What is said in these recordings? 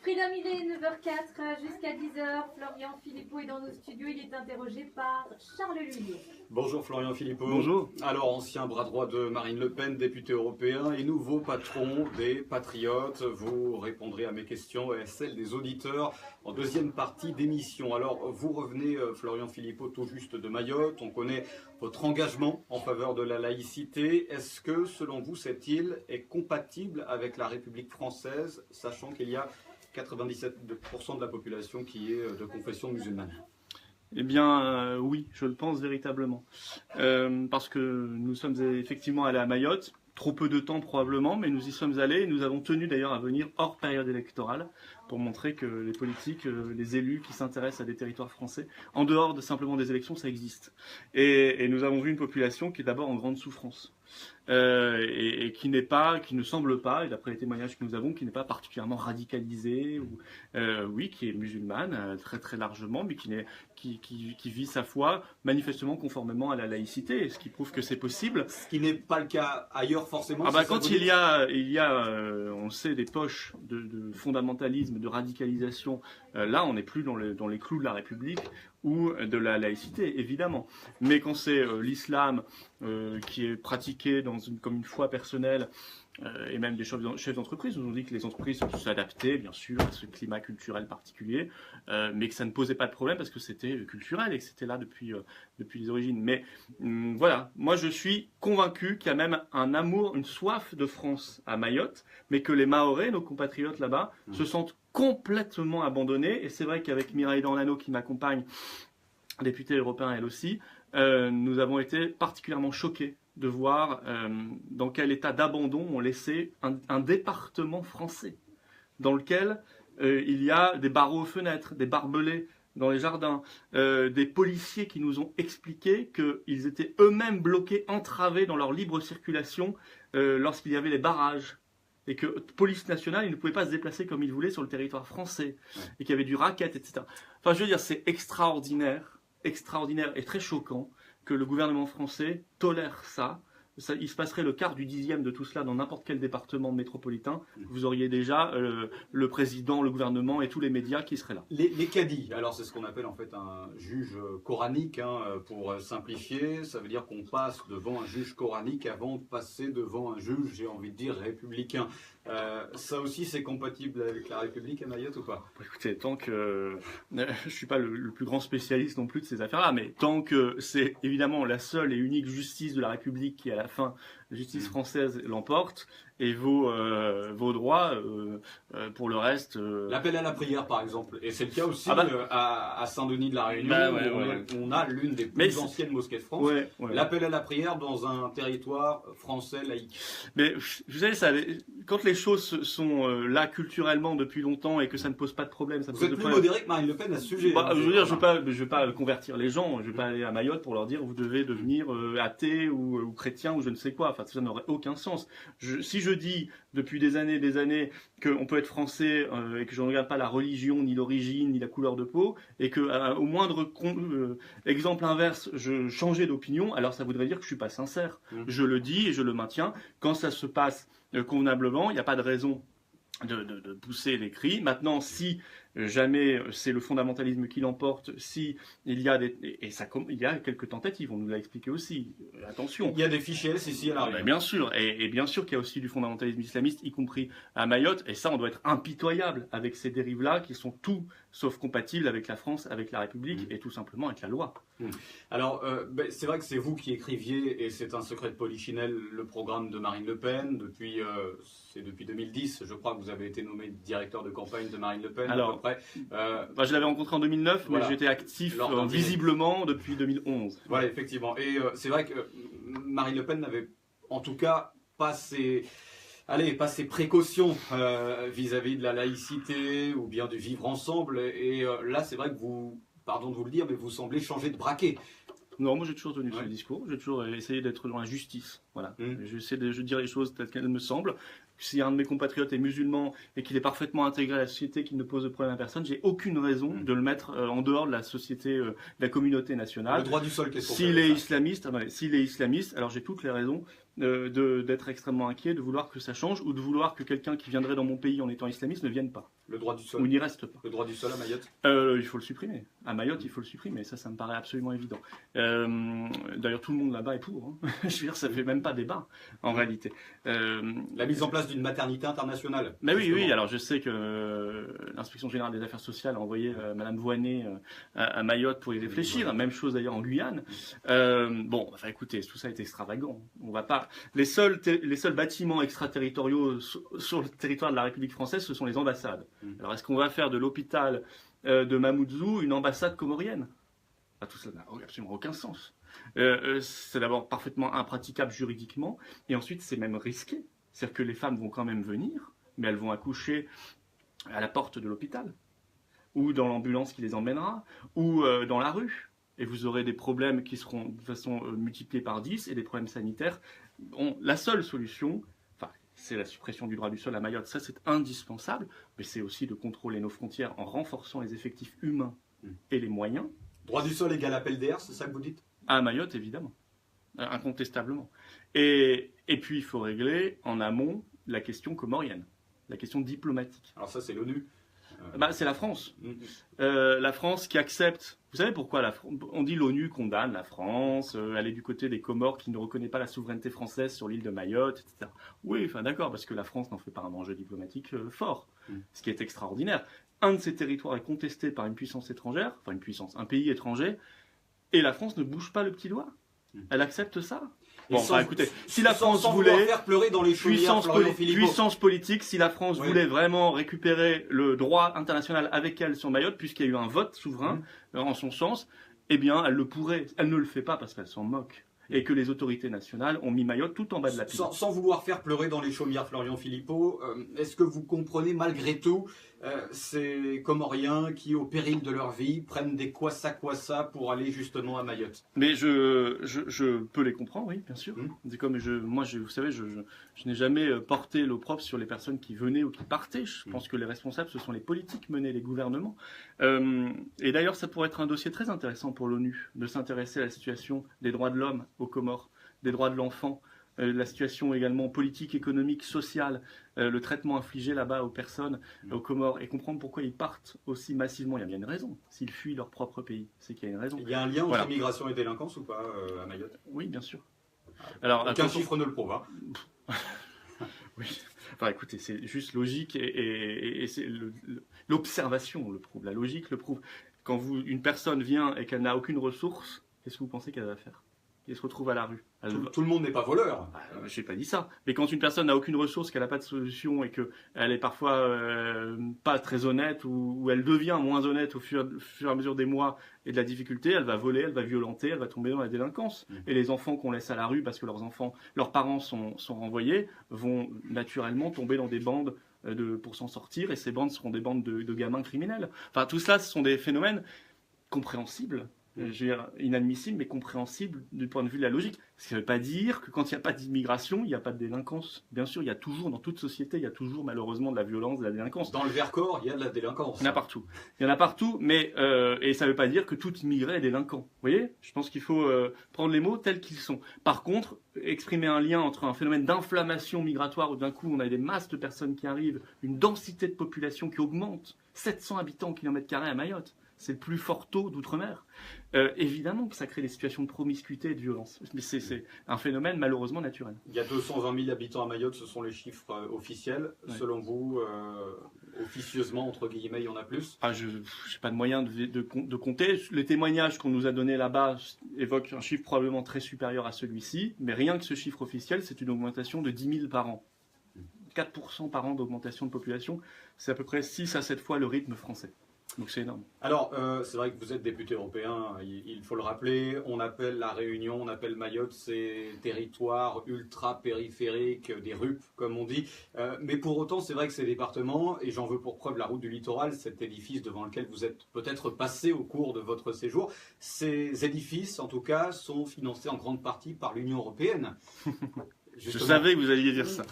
Freedom, il est 9h04 jusqu'à 10h. Florian Philippot est dans nos studios. Il est interrogé par Charles Lullier. Bonjour Florian Philippot. Bonjour. Alors, ancien bras droit de Marine Le Pen, député européen et nouveau patron des Patriotes. Vous répondrez à mes questions et à celles des auditeurs en deuxième partie d'émission. Alors, vous revenez, Florian Philippot, tout juste de Mayotte. On connaît votre engagement en faveur de la laïcité. Est-ce que, selon vous, cette île est compatible avec la République française, sachant qu'il y a 97% de la population qui est de confession musulmane? Eh bien, oui, je le pense véritablement. Parce que nous sommes effectivement allés à Mayotte, trop peu de temps probablement, mais nous y sommes allés et nous avons tenu d'ailleurs à venir hors période électorale pour montrer que les politiques, les élus qui s'intéressent à des territoires français, en dehors de simplement des élections, ça existe. Et nous avons vu une population qui est d'abord en grande souffrance. Et qui ne semble pas, et d'après les témoignages que nous avons, qui n'est pas particulièrement radicalisée, ou oui, qui est musulmane très très largement, mais qui vit sa foi manifestement conformément à la laïcité, ce qui prouve que c'est possible. Ce qui n'est pas le cas ailleurs forcément. Quand il y a, on sait, des poches de fondamentalisme, de radicalisation, là on n'est plus dans les clous de la République ou de la laïcité, évidemment. Mais quand c'est l'islam qui est pratiqué comme une foi personnelle, et même des chefs d'entreprise nous ont dit que les entreprises s'adaptaient bien sûr à ce climat culturel particulier, mais que ça ne posait pas de problème parce que c'était culturel et que c'était là depuis les origines. Mais voilà, moi je suis convaincu qu'il y a même un amour, une soif de France à Mayotte, mais que les Mahorais, nos compatriotes là-bas, se sentent complètement abandonnés. Et c'est vrai qu'avec Mireille Dornano qui m'accompagne, députée européen elle aussi, nous avons été particulièrement choqués de voir dans quel état d'abandon on laissait un département français, dans lequel il y a des barreaux aux fenêtres, des barbelés dans les jardins, des policiers qui nous ont expliqué qu'ils étaient eux-mêmes bloqués, entravés dans leur libre circulation lorsqu'il y avait les barrages. Et que police nationale, ils ne pouvaient pas se déplacer comme ils voulaient sur le territoire français, et qu'il y avait du racket, etc. Enfin, je veux dire, c'est extraordinaire et très choquant que le gouvernement français tolère ça. Il se passerait le quart du dixième de tout cela dans n'importe quel département métropolitain. Vous auriez déjà le président, le gouvernement et tous les médias qui seraient là. Les cadis, alors c'est ce qu'on appelle en fait un juge coranique, pour simplifier. Ça veut dire qu'on passe devant un juge coranique avant de passer devant un juge, j'ai envie de dire, républicain. Ça aussi, c'est compatible avec la République à Mayotte ou pas? Écoutez, tant que je ne suis pas le plus grand spécialiste non plus de ces affaires-là, mais tant que c'est évidemment la seule et unique justice de la République qui, à la fin, la justice française l'emporte, et vos droits, pour le reste... L'appel à la prière, par exemple. Et c'est le cas aussi à Saint-Denis de la Réunion, où on a l'une des plus anciennes mosquées de France. L'appel à la prière dans un territoire français laïque. Mais vous savez, quand les choses sont là culturellement depuis longtemps et que ça ne pose pas de problème... Vous êtes plus modéré que Marine Le Pen à ce sujet. Je veux dire, je ne vais pas convertir les gens. Je ne vais pas aller à Mayotte pour leur dire vous devez devenir athée ou chrétien ou je ne sais quoi. Enfin, ça n'aurait aucun sens. Si je dis depuis des années qu'on peut être français et que je ne regarde pas la religion, ni l'origine, ni la couleur de peau, et qu'au moindre exemple inverse, je changeais d'opinion, alors ça voudrait dire que je ne suis pas sincère. Je le dis et je le maintiens. Quand ça se passe convenablement, il n'y a pas de raison de pousser les cris. Maintenant, si jamais c'est le fondamentalisme qui l'emporte, si il y a il y a quelques tentatives, on nous l'a expliqué aussi. Attention. Il y a des fichiers S ici à la Réunion. Bien sûr, et bien sûr qu'il y a aussi du fondamentalisme islamiste, y compris à Mayotte, et ça, on doit être impitoyable avec ces dérives-là qui sont tout sauf compatibles avec la France, avec la République et tout simplement avec la loi. Alors, c'est vrai que c'est vous qui écriviez, et c'est un secret de polichinelle, le programme de Marine Le Pen. Depuis 2010, je crois que vous avez été nommé directeur de campagne de Marine Le Pen. Alors, je l'avais rencontré en 2009, mais j'étais actif visiblement depuis 2011. Voilà, effectivement. Et c'est vrai que Marine Le Pen n'avait en tout cas pas ses précautions vis-à-vis de la laïcité ou bien du vivre ensemble. Et là, c'est vrai que vous, pardon de vous le dire, mais vous semblez changer de braquet. Non, moi j'ai toujours tenu ce discours, j'ai toujours essayé d'être dans la justice. Voilà. Je dire les choses telles qu'elles me semblent. Si un de mes compatriotes est musulman et qu'il est parfaitement intégré à la société, qu'il ne pose de problème à personne, j'ai aucune raison de le mettre en dehors de la société, de la communauté nationale. Le droit du sol, qu'est-ce qu'on fait? S'il est islamiste, alors j'ai toutes les raisons d'être extrêmement inquiet, de vouloir que ça change, ou de vouloir que quelqu'un qui viendrait dans mon pays en étant islamiste ne vienne pas, Le droit du sol. ou n'y reste pas. Le droit du sol à Mayotte. Il faut le supprimer. À Mayotte, il faut le supprimer. Ça me paraît absolument évident. D'ailleurs, tout le monde là-bas est pour. Hein. Je veux dire, ça fait même pas débat, en réalité. La mise en place d'une maternité internationale. Mais oui, justement. oui. Alors, je sais que l'inspection générale des affaires sociales a envoyé Madame Voynet à Mayotte pour y réfléchir. Même chose d'ailleurs en Guyane. Bon, enfin, écoutez, tout ça est extravagant. On va pas. Les seuls bâtiments extraterritoriaux sur le territoire de la République française, ce sont les ambassades. Alors, est-ce qu'on va faire de l'hôpital de Mamoudzou une ambassade comorienne? Tout ça n'a absolument aucun sens. C'est d'abord parfaitement impraticable juridiquement, et ensuite c'est même risqué. C'est-à-dire que les femmes vont quand même venir, mais elles vont accoucher à la porte de l'hôpital, ou dans l'ambulance qui les emmènera, ou dans la rue. Et vous aurez des problèmes qui seront de toute façon multipliés par 10, et des problèmes sanitaires. Bon, la seule solution, c'est la suppression du droit du sol à Mayotte. Ça, c'est indispensable, mais c'est aussi de contrôler nos frontières en renforçant les effectifs humains et les moyens. Droit du sol égale appel d'air, c'est ça que vous dites? À Mayotte, évidemment. Incontestablement. Et puis, il faut régler en amont la question comorienne, la question diplomatique. Alors ça, c'est l'ONU. C'est la France. La France qui accepte. Vous savez pourquoi on dit l'ONU condamne la France, elle est du côté des Comores qui ne reconnaît pas la souveraineté française sur l'île de Mayotte, etc. Oui, enfin d'accord, parce que la France n'en fait pas un enjeu diplomatique fort, ce qui est extraordinaire. Un de ces territoires est contesté par une puissance étrangère, un pays étranger, et la France ne bouge pas le petit doigt. Elle accepte ça. Bon, écoutez, si la France voulait faire pleurer dans les puissance politique, si la France voulait vraiment récupérer le droit international avec elle sur Mayotte, puisqu'il y a eu un vote souverain en son sens, eh bien, elle le pourrait. Elle ne le fait pas parce qu'elle s'en moque. Et que les autorités nationales ont mis Mayotte tout en bas de la pile. Sans vouloir faire pleurer dans les chaumières, Florian Philippot, est-ce que vous comprenez malgré tout ces Comoriens qui, au péril de leur vie, prennent des kwassa pour aller justement à Mayotte? Mais je peux les comprendre, oui, bien sûr. C'est comme vous savez, je n'ai jamais porté l'opprobre sur les personnes qui venaient ou qui partaient. Je pense que les responsables, ce sont les politiques menés, les gouvernements. Et d'ailleurs, ça pourrait être un dossier très intéressant pour l'ONU, de s'intéresser à la situation des droits de l'homme aux Comores, des droits de l'enfant, la situation également politique, économique, sociale, le traitement infligé là-bas aux personnes, aux Comores, et comprendre pourquoi ils partent aussi massivement. Il y a bien une raison. S'ils fuient leur propre pays, c'est qu'il y a une raison. Il y a un lien entre immigration et délinquance ou pas à Mayotte? Oui, bien sûr. Alors, aucun chiffre ne le prouve. Oui. Enfin, écoutez, c'est juste logique et c'est l'observation le prouve. La logique le prouve. Quand une personne vient et qu'elle n'a aucune ressource, qu'est-ce que vous pensez qu'elle va faire? Elle se retrouve à la rue. Tout le monde n'est pas voleur. Je n'ai pas dit ça. Mais quand une personne n'a aucune ressource, qu'elle n'a pas de solution et qu'elle est parfois pas très honnête ou elle devient moins honnête au fur et à mesure des mois et de la difficulté, elle va voler, elle va violenter, elle va tomber dans la délinquance. Et les enfants qu'on laisse à la rue parce que leurs parents sont renvoyés vont naturellement tomber dans des bandes pour s'en sortir, et ces bandes seront des bandes de gamins criminels. Enfin, tout cela, ce sont des phénomènes compréhensibles. Je veux dire, inadmissible, mais compréhensible du point de vue de la logique. Ça ne veut pas dire que quand il n'y a pas d'immigration, il n'y a pas de délinquance. Bien sûr, il y a toujours, dans toute société, il y a toujours malheureusement de la violence, de la délinquance. Dans le Vercors, il y a de la délinquance. Il y en a partout. Il y en a partout, mais et ça ne veut pas dire que tout immigré est délinquant. Vous voyez? Je pense qu'il faut prendre les mots tels qu'ils sont. Par contre, exprimer un lien entre un phénomène d'inflammation migratoire où d'un coup on a des masses de personnes qui arrivent, une densité de population qui augmente, 700 habitants au kilomètre carré à Mayotte. C'est le plus fort taux d'outre-mer. Évidemment que ça crée des situations de promiscuité et de violence. Mais c'est un phénomène malheureusement naturel. Il y a 220 000 habitants à Mayotte, ce sont les chiffres officiels. Ouais. Selon vous, officieusement, entre guillemets, il y en a plus? Je n'ai pas de moyen de compter. Les témoignages qu'on nous a donnés là-bas évoquent un chiffre probablement très supérieur à celui-ci. Mais rien que ce chiffre officiel, c'est une augmentation de 10 000 par an. 4% par an d'augmentation de population. C'est à peu près 6 à 7 fois le rythme français. Donc c'est énorme. Alors, c'est vrai que vous êtes député européen, il faut le rappeler. On appelle la Réunion, on appelle Mayotte, ces territoires ultra-périphériques, des RUP, comme on dit. Mais pour autant, c'est vrai que ces départements, et j'en veux pour preuve la route du littoral, cet édifice devant lequel vous êtes peut-être passé au cours de votre séjour, ces édifices, en tout cas, sont financés en grande partie par l'Union européenne. Justement. Je savais que vous alliez dire ça.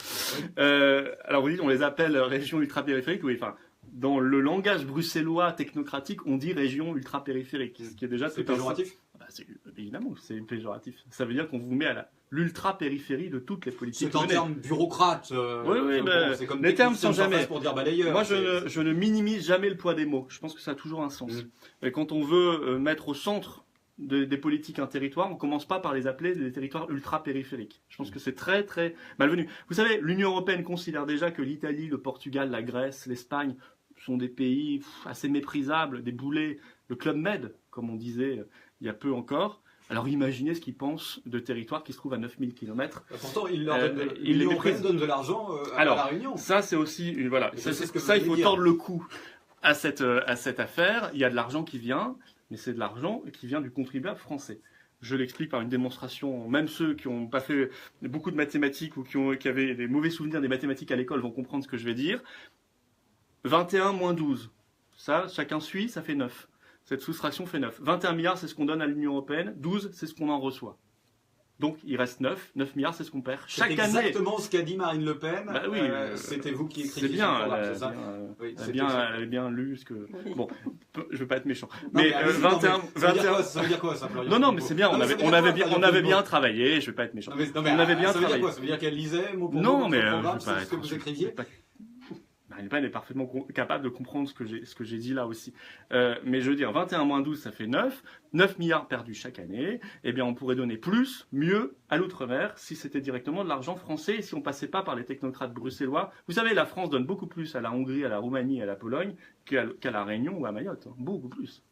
Alors vous dites, on les appelle régions ultra-périphériques, oui, enfin... Dans le langage bruxellois technocratique, on dit région ultra-périphérique, ce qui est déjà... C'est péjoratif ? Évidemment, c'est péjoratif. Ça veut dire qu'on vous met l'ultra-périphérie de toutes les politiques. C'est en termes bureaucrates. C'est comme les termes sont jamais. Pour dire balayeur. Moi, je ne minimise jamais le poids des mots. Je pense que ça a toujours un sens. Et quand on veut mettre au centre des politiques un territoire, on commence pas par les appeler des territoires ultra-périphériques. Je pense que c'est très, très malvenu. Vous savez, l'Union européenne considère déjà que l'Italie, le Portugal, la Grèce, l'Espagne sont des pays assez méprisables, des boulets, le Club Med, comme on disait il y a peu encore. Alors imaginez ce qu'ils pensent de territoires qui se trouvent à 9000 km. Pourtant, l'Union européenne donne de l'argent à la Réunion. Ça, c'est aussi... Voilà, ça il faut tordre le cou à cette affaire. Il y a de l'argent qui vient, mais c'est de l'argent qui vient du contribuable français. Je l'explique par une démonstration. Même ceux qui n'ont pas fait beaucoup de mathématiques ou qui avaient des mauvais souvenirs des mathématiques à l'école vont comprendre ce que je vais dire. 21 moins 12. Ça, chacun suit, ça fait 9. Cette soustraction fait 9. 21 milliards, c'est ce qu'on donne à l'Union européenne. 12, c'est ce qu'on en reçoit. Donc, il reste 9. 9 milliards, c'est ce qu'on perd chaque année. C'est exactement ce qu'a dit Marine Le Pen. Bah oui, c'était vous qui écriviez. C'est bien, elle a bien lu ce que... Bon, je veux pas être méchant. Non, mais 21... Ça veut dire quoi, ça, Florian? Non, mais c'est bien. On avait bien travaillé. Je veux pas être méchant. On avait bien travaillé. Ça veut dire quoi? Ça veut dire qu'elle lisait mot pour mot non, mais ce que vous écriviez? Marine Le Pen est parfaitement capable de comprendre ce que j'ai dit là aussi. Mais je veux dire, 21 moins 12, ça fait 9. 9 milliards perdus chaque année. Eh bien, on pourrait donner plus, mieux, à l'outre-mer, si c'était directement de l'argent français et si on passait pas par les technocrates bruxellois. Vous savez, la France donne beaucoup plus à la Hongrie, à la Roumanie, à la Pologne qu'à la Réunion ou à Mayotte. Beaucoup plus.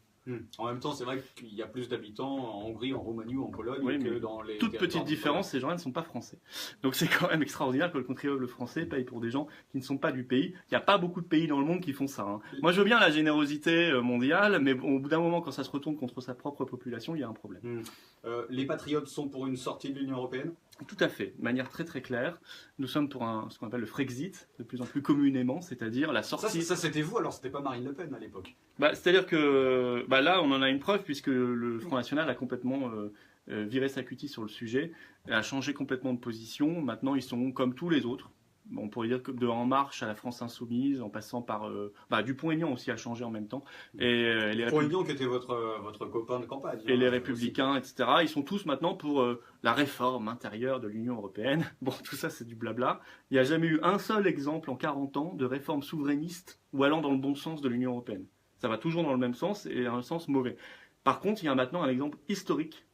En même temps, c'est vrai qu'il y a plus d'habitants en Hongrie, en Roumanie ou en Pologne que dans les... Toute petite différence, ces gens-là ne sont pas français. Donc c'est quand même extraordinaire que le contribuable français paye pour des gens qui ne sont pas du pays. Il n'y a pas beaucoup de pays dans le monde qui font ça. Hein. Moi, je veux bien la générosité mondiale, mais au bout d'un moment, quand ça se retourne contre sa propre population, il y a un problème. Les patriotes sont pour une sortie de l'Union européenne ? Tout à fait, de manière très très claire. Nous sommes pour ce qu'on appelle le Frexit, de plus en plus communément, c'est-à-dire la sortie... Ça c'était vous, alors c'était pas Marine Le Pen à l'époque. C'est-à-dire que là, on en a une preuve, puisque le Front National a complètement viré sa cutie sur le sujet, a changé complètement de position. Maintenant, ils sont comme tous les autres. On pourrait dire que de En Marche à la France Insoumise, en passant par... Dupont-Aignan aussi a changé en même temps. Dupont-Aignan qui était votre copain de campagne. Et les Républicains, etc. Ils sont tous maintenant pour la réforme intérieure de l'Union européenne. Bon, tout ça, c'est du blabla. Il n'y a jamais eu un seul exemple en 40 ans de réforme souverainiste ou allant dans le bon sens de l'Union européenne. Ça va toujours dans le même sens et un sens mauvais. Par contre, il y a maintenant un exemple historique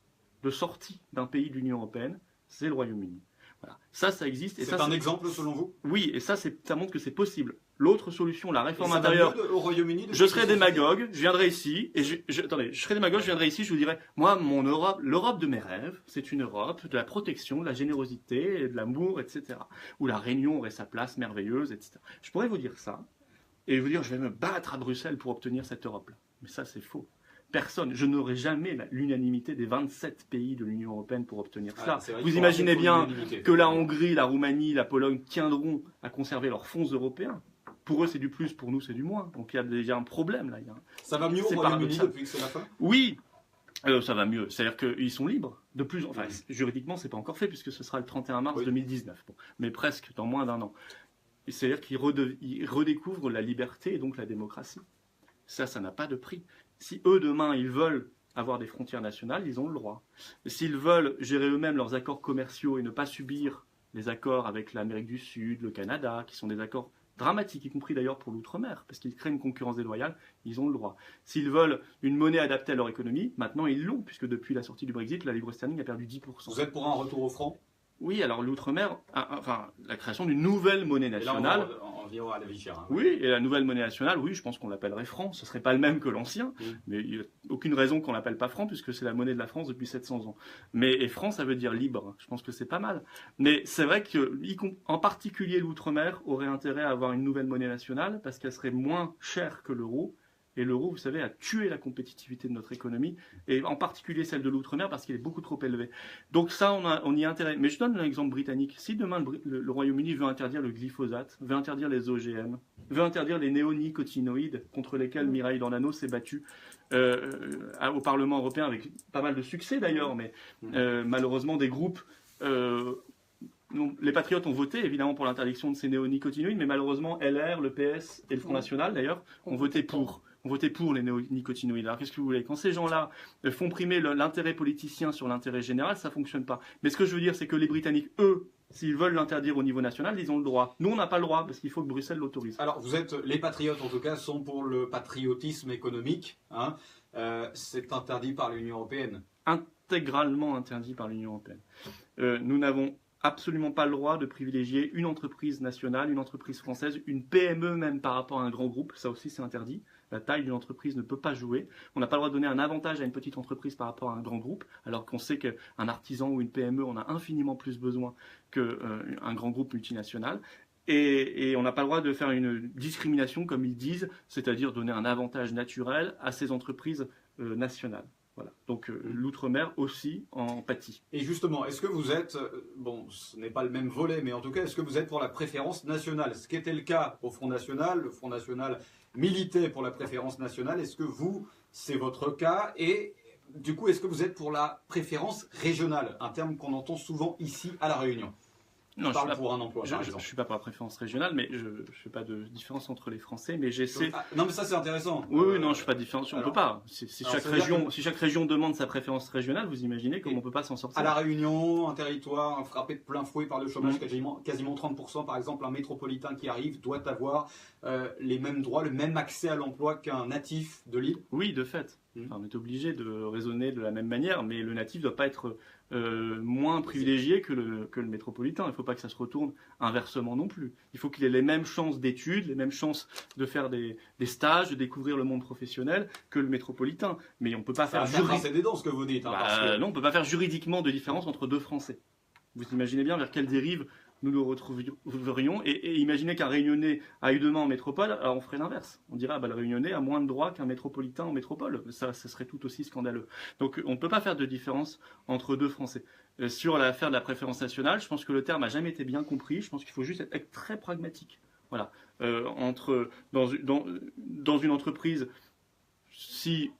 de sortie d'un pays de l'Union européenne, c'est le Royaume-Uni. Voilà. Ça existe. C'est un exemple selon vous ? Oui, et ça montre que c'est possible. L'autre solution, la réforme intérieure. Au Royaume-Uni, je serais démagogue, je viendrais ici, et je vous dirais, moi, l'Europe de mes rêves, c'est une Europe de la protection, de la générosité, de l'amour, etc. Où la Réunion aurait sa place merveilleuse, etc. Je pourrais vous dire ça, et vous dire, je vais me battre à Bruxelles pour obtenir cette Europe-là. Mais ça, c'est faux. Personne, je n'aurai jamais l'unanimité des 27 pays de l'Union européenne pour obtenir cela. Vous imaginez bien que la Hongrie, la Roumanie, la Pologne tiendront à conserver leurs fonds européens. Pour eux, c'est du plus, pour nous, c'est du moins. Donc il y a déjà un problème là. Ça va mieux au Royaume-Uni depuis que c'est la fin ? Oui, ça va mieux. C'est-à-dire qu'ils sont libres. Juridiquement, c'est pas encore fait puisque ce sera le 31 mars 2019. Bon, mais presque, dans moins d'un an. C'est-à-dire qu'ils redécouvrent la liberté et donc la démocratie. Ça n'a pas de prix. Si eux, demain, ils veulent avoir des frontières nationales, ils ont le droit. S'ils veulent gérer eux-mêmes leurs accords commerciaux et ne pas subir les accords avec l'Amérique du Sud, le Canada, qui sont des accords dramatiques, y compris d'ailleurs pour l'outre-mer, parce qu'ils créent une concurrence déloyale, ils ont le droit. S'ils veulent une monnaie adaptée à leur économie, maintenant ils l'ont, puisque depuis la sortie du Brexit, la livre sterling a perdu 10%. Vous êtes pour un retour au franc ? Oui, alors l'outre-mer, la création d'une nouvelle monnaie nationale. Et là, on vient à la vie chère. Oui, et la nouvelle monnaie nationale, oui, je pense qu'on l'appellerait franc. Ce ne serait pas le même que l'ancien, mais il n'y a aucune raison qu'on l'appelle pas franc, puisque c'est la monnaie de la France depuis 700 ans. Et franc, ça veut dire libre. Je pense que c'est pas mal. Mais c'est vrai qu'en particulier l'outre-mer aurait intérêt à avoir une nouvelle monnaie nationale, parce qu'elle serait moins chère que l'euro. Et l'euro, vous savez, a tué la compétitivité de notre économie, et en particulier celle de l'outre-mer, parce qu'il est beaucoup trop élevé. Donc ça, on y a intérêt. Mais je donne un exemple britannique. Si demain le Royaume-Uni veut interdire le glyphosate, veut interdire les OGM, veut interdire les néonicotinoïdes, contre lesquels Mireille Dornano s'est battue au Parlement européen, avec pas mal de succès d'ailleurs, mais malheureusement des groupes... les patriotes ont voté évidemment pour l'interdiction de ces néonicotinoïdes, mais malheureusement LR, le PS et le Front National d'ailleurs ont voté pour. ont voté pour les néonicotinoïdes. Alors qu'est-ce que vous voulez? Quand ces gens-là font primer l'intérêt politicien sur l'intérêt général, ça fonctionne pas. Mais ce que je veux dire, c'est que les Britanniques, eux, s'ils veulent l'interdire au niveau national, ils ont le droit. Nous, on n'a pas le droit parce qu'il faut que Bruxelles l'autorise. Alors, les patriotes, en tout cas, sont pour le patriotisme économique. Hein. C'est interdit par l'Union européenne. Intégralement interdit par l'Union européenne. Nous n'avons absolument pas le droit de privilégier une entreprise nationale, une entreprise française, une PME même par rapport à un grand groupe. Ça aussi, c'est interdit. La taille d'une entreprise ne peut pas jouer. On n'a pas le droit de donner un avantage à une petite entreprise par rapport à un grand groupe, alors qu'on sait qu'un artisan ou une PME en a infiniment plus besoin qu'un grand groupe multinational. Et on n'a pas le droit de faire une discrimination, comme ils disent, c'est-à-dire donner un avantage naturel à ces entreprises nationales. Voilà. Donc l'outre-mer aussi en pâtit. Et justement, est-ce que vous êtes, bon, ce n'est pas le même volet, mais en tout cas, est-ce que vous êtes pour la préférence nationale? Ce qui était le cas au Front National, le Front National militait pour la préférence nationale. Est-ce que vous, c'est votre cas? Et du coup, est-ce que vous êtes pour la préférence régionale? Un terme qu'on entend souvent ici à La Réunion. Non, je parle pour un emploi, par exemple. Je ne suis pas pour la préférence régionale, mais je ne fais pas de différence entre les Français, mais j'essaie... non, mais ça, c'est intéressant. Oui, non, je ne fais pas de différence. On ne peut pas. Si chaque région demande sa préférence régionale, vous imaginez comment on ne peut pas s'en sortir. À La Réunion, un territoire frappé de plein fouet par le chômage, quasiment 30%, par exemple, un métropolitain qui arrive doit avoir les mêmes droits, le même accès à l'emploi qu'un natif de l'île. Oui, de fait. Enfin, on est obligé de raisonner de la même manière, mais le natif ne doit pas être moins privilégié que le métropolitain. Il ne faut pas que ça se retourne inversement non plus. Il faut qu'il ait les mêmes chances d'études, les mêmes chances de faire des stages, de découvrir le monde professionnel que le métropolitain. Mais on ne peut pas faire... C'est des dents ce que vous dites. Non, on ne peut pas faire juridiquement de différence entre deux Français. Vous imaginez bien vers quelle dérive nous nous retrouverions. Et imaginez qu'un Réunionnais aille demain en métropole, alors on ferait l'inverse. On dirait le Réunionnais a moins de droits qu'un métropolitain en métropole. Ça serait tout aussi scandaleux. Donc on ne peut pas faire de différence entre deux Français. Sur l'affaire de la préférence nationale, je pense que le terme n'a jamais été bien compris. Je pense qu'il faut juste être très pragmatique. Voilà. Dans une entreprise, si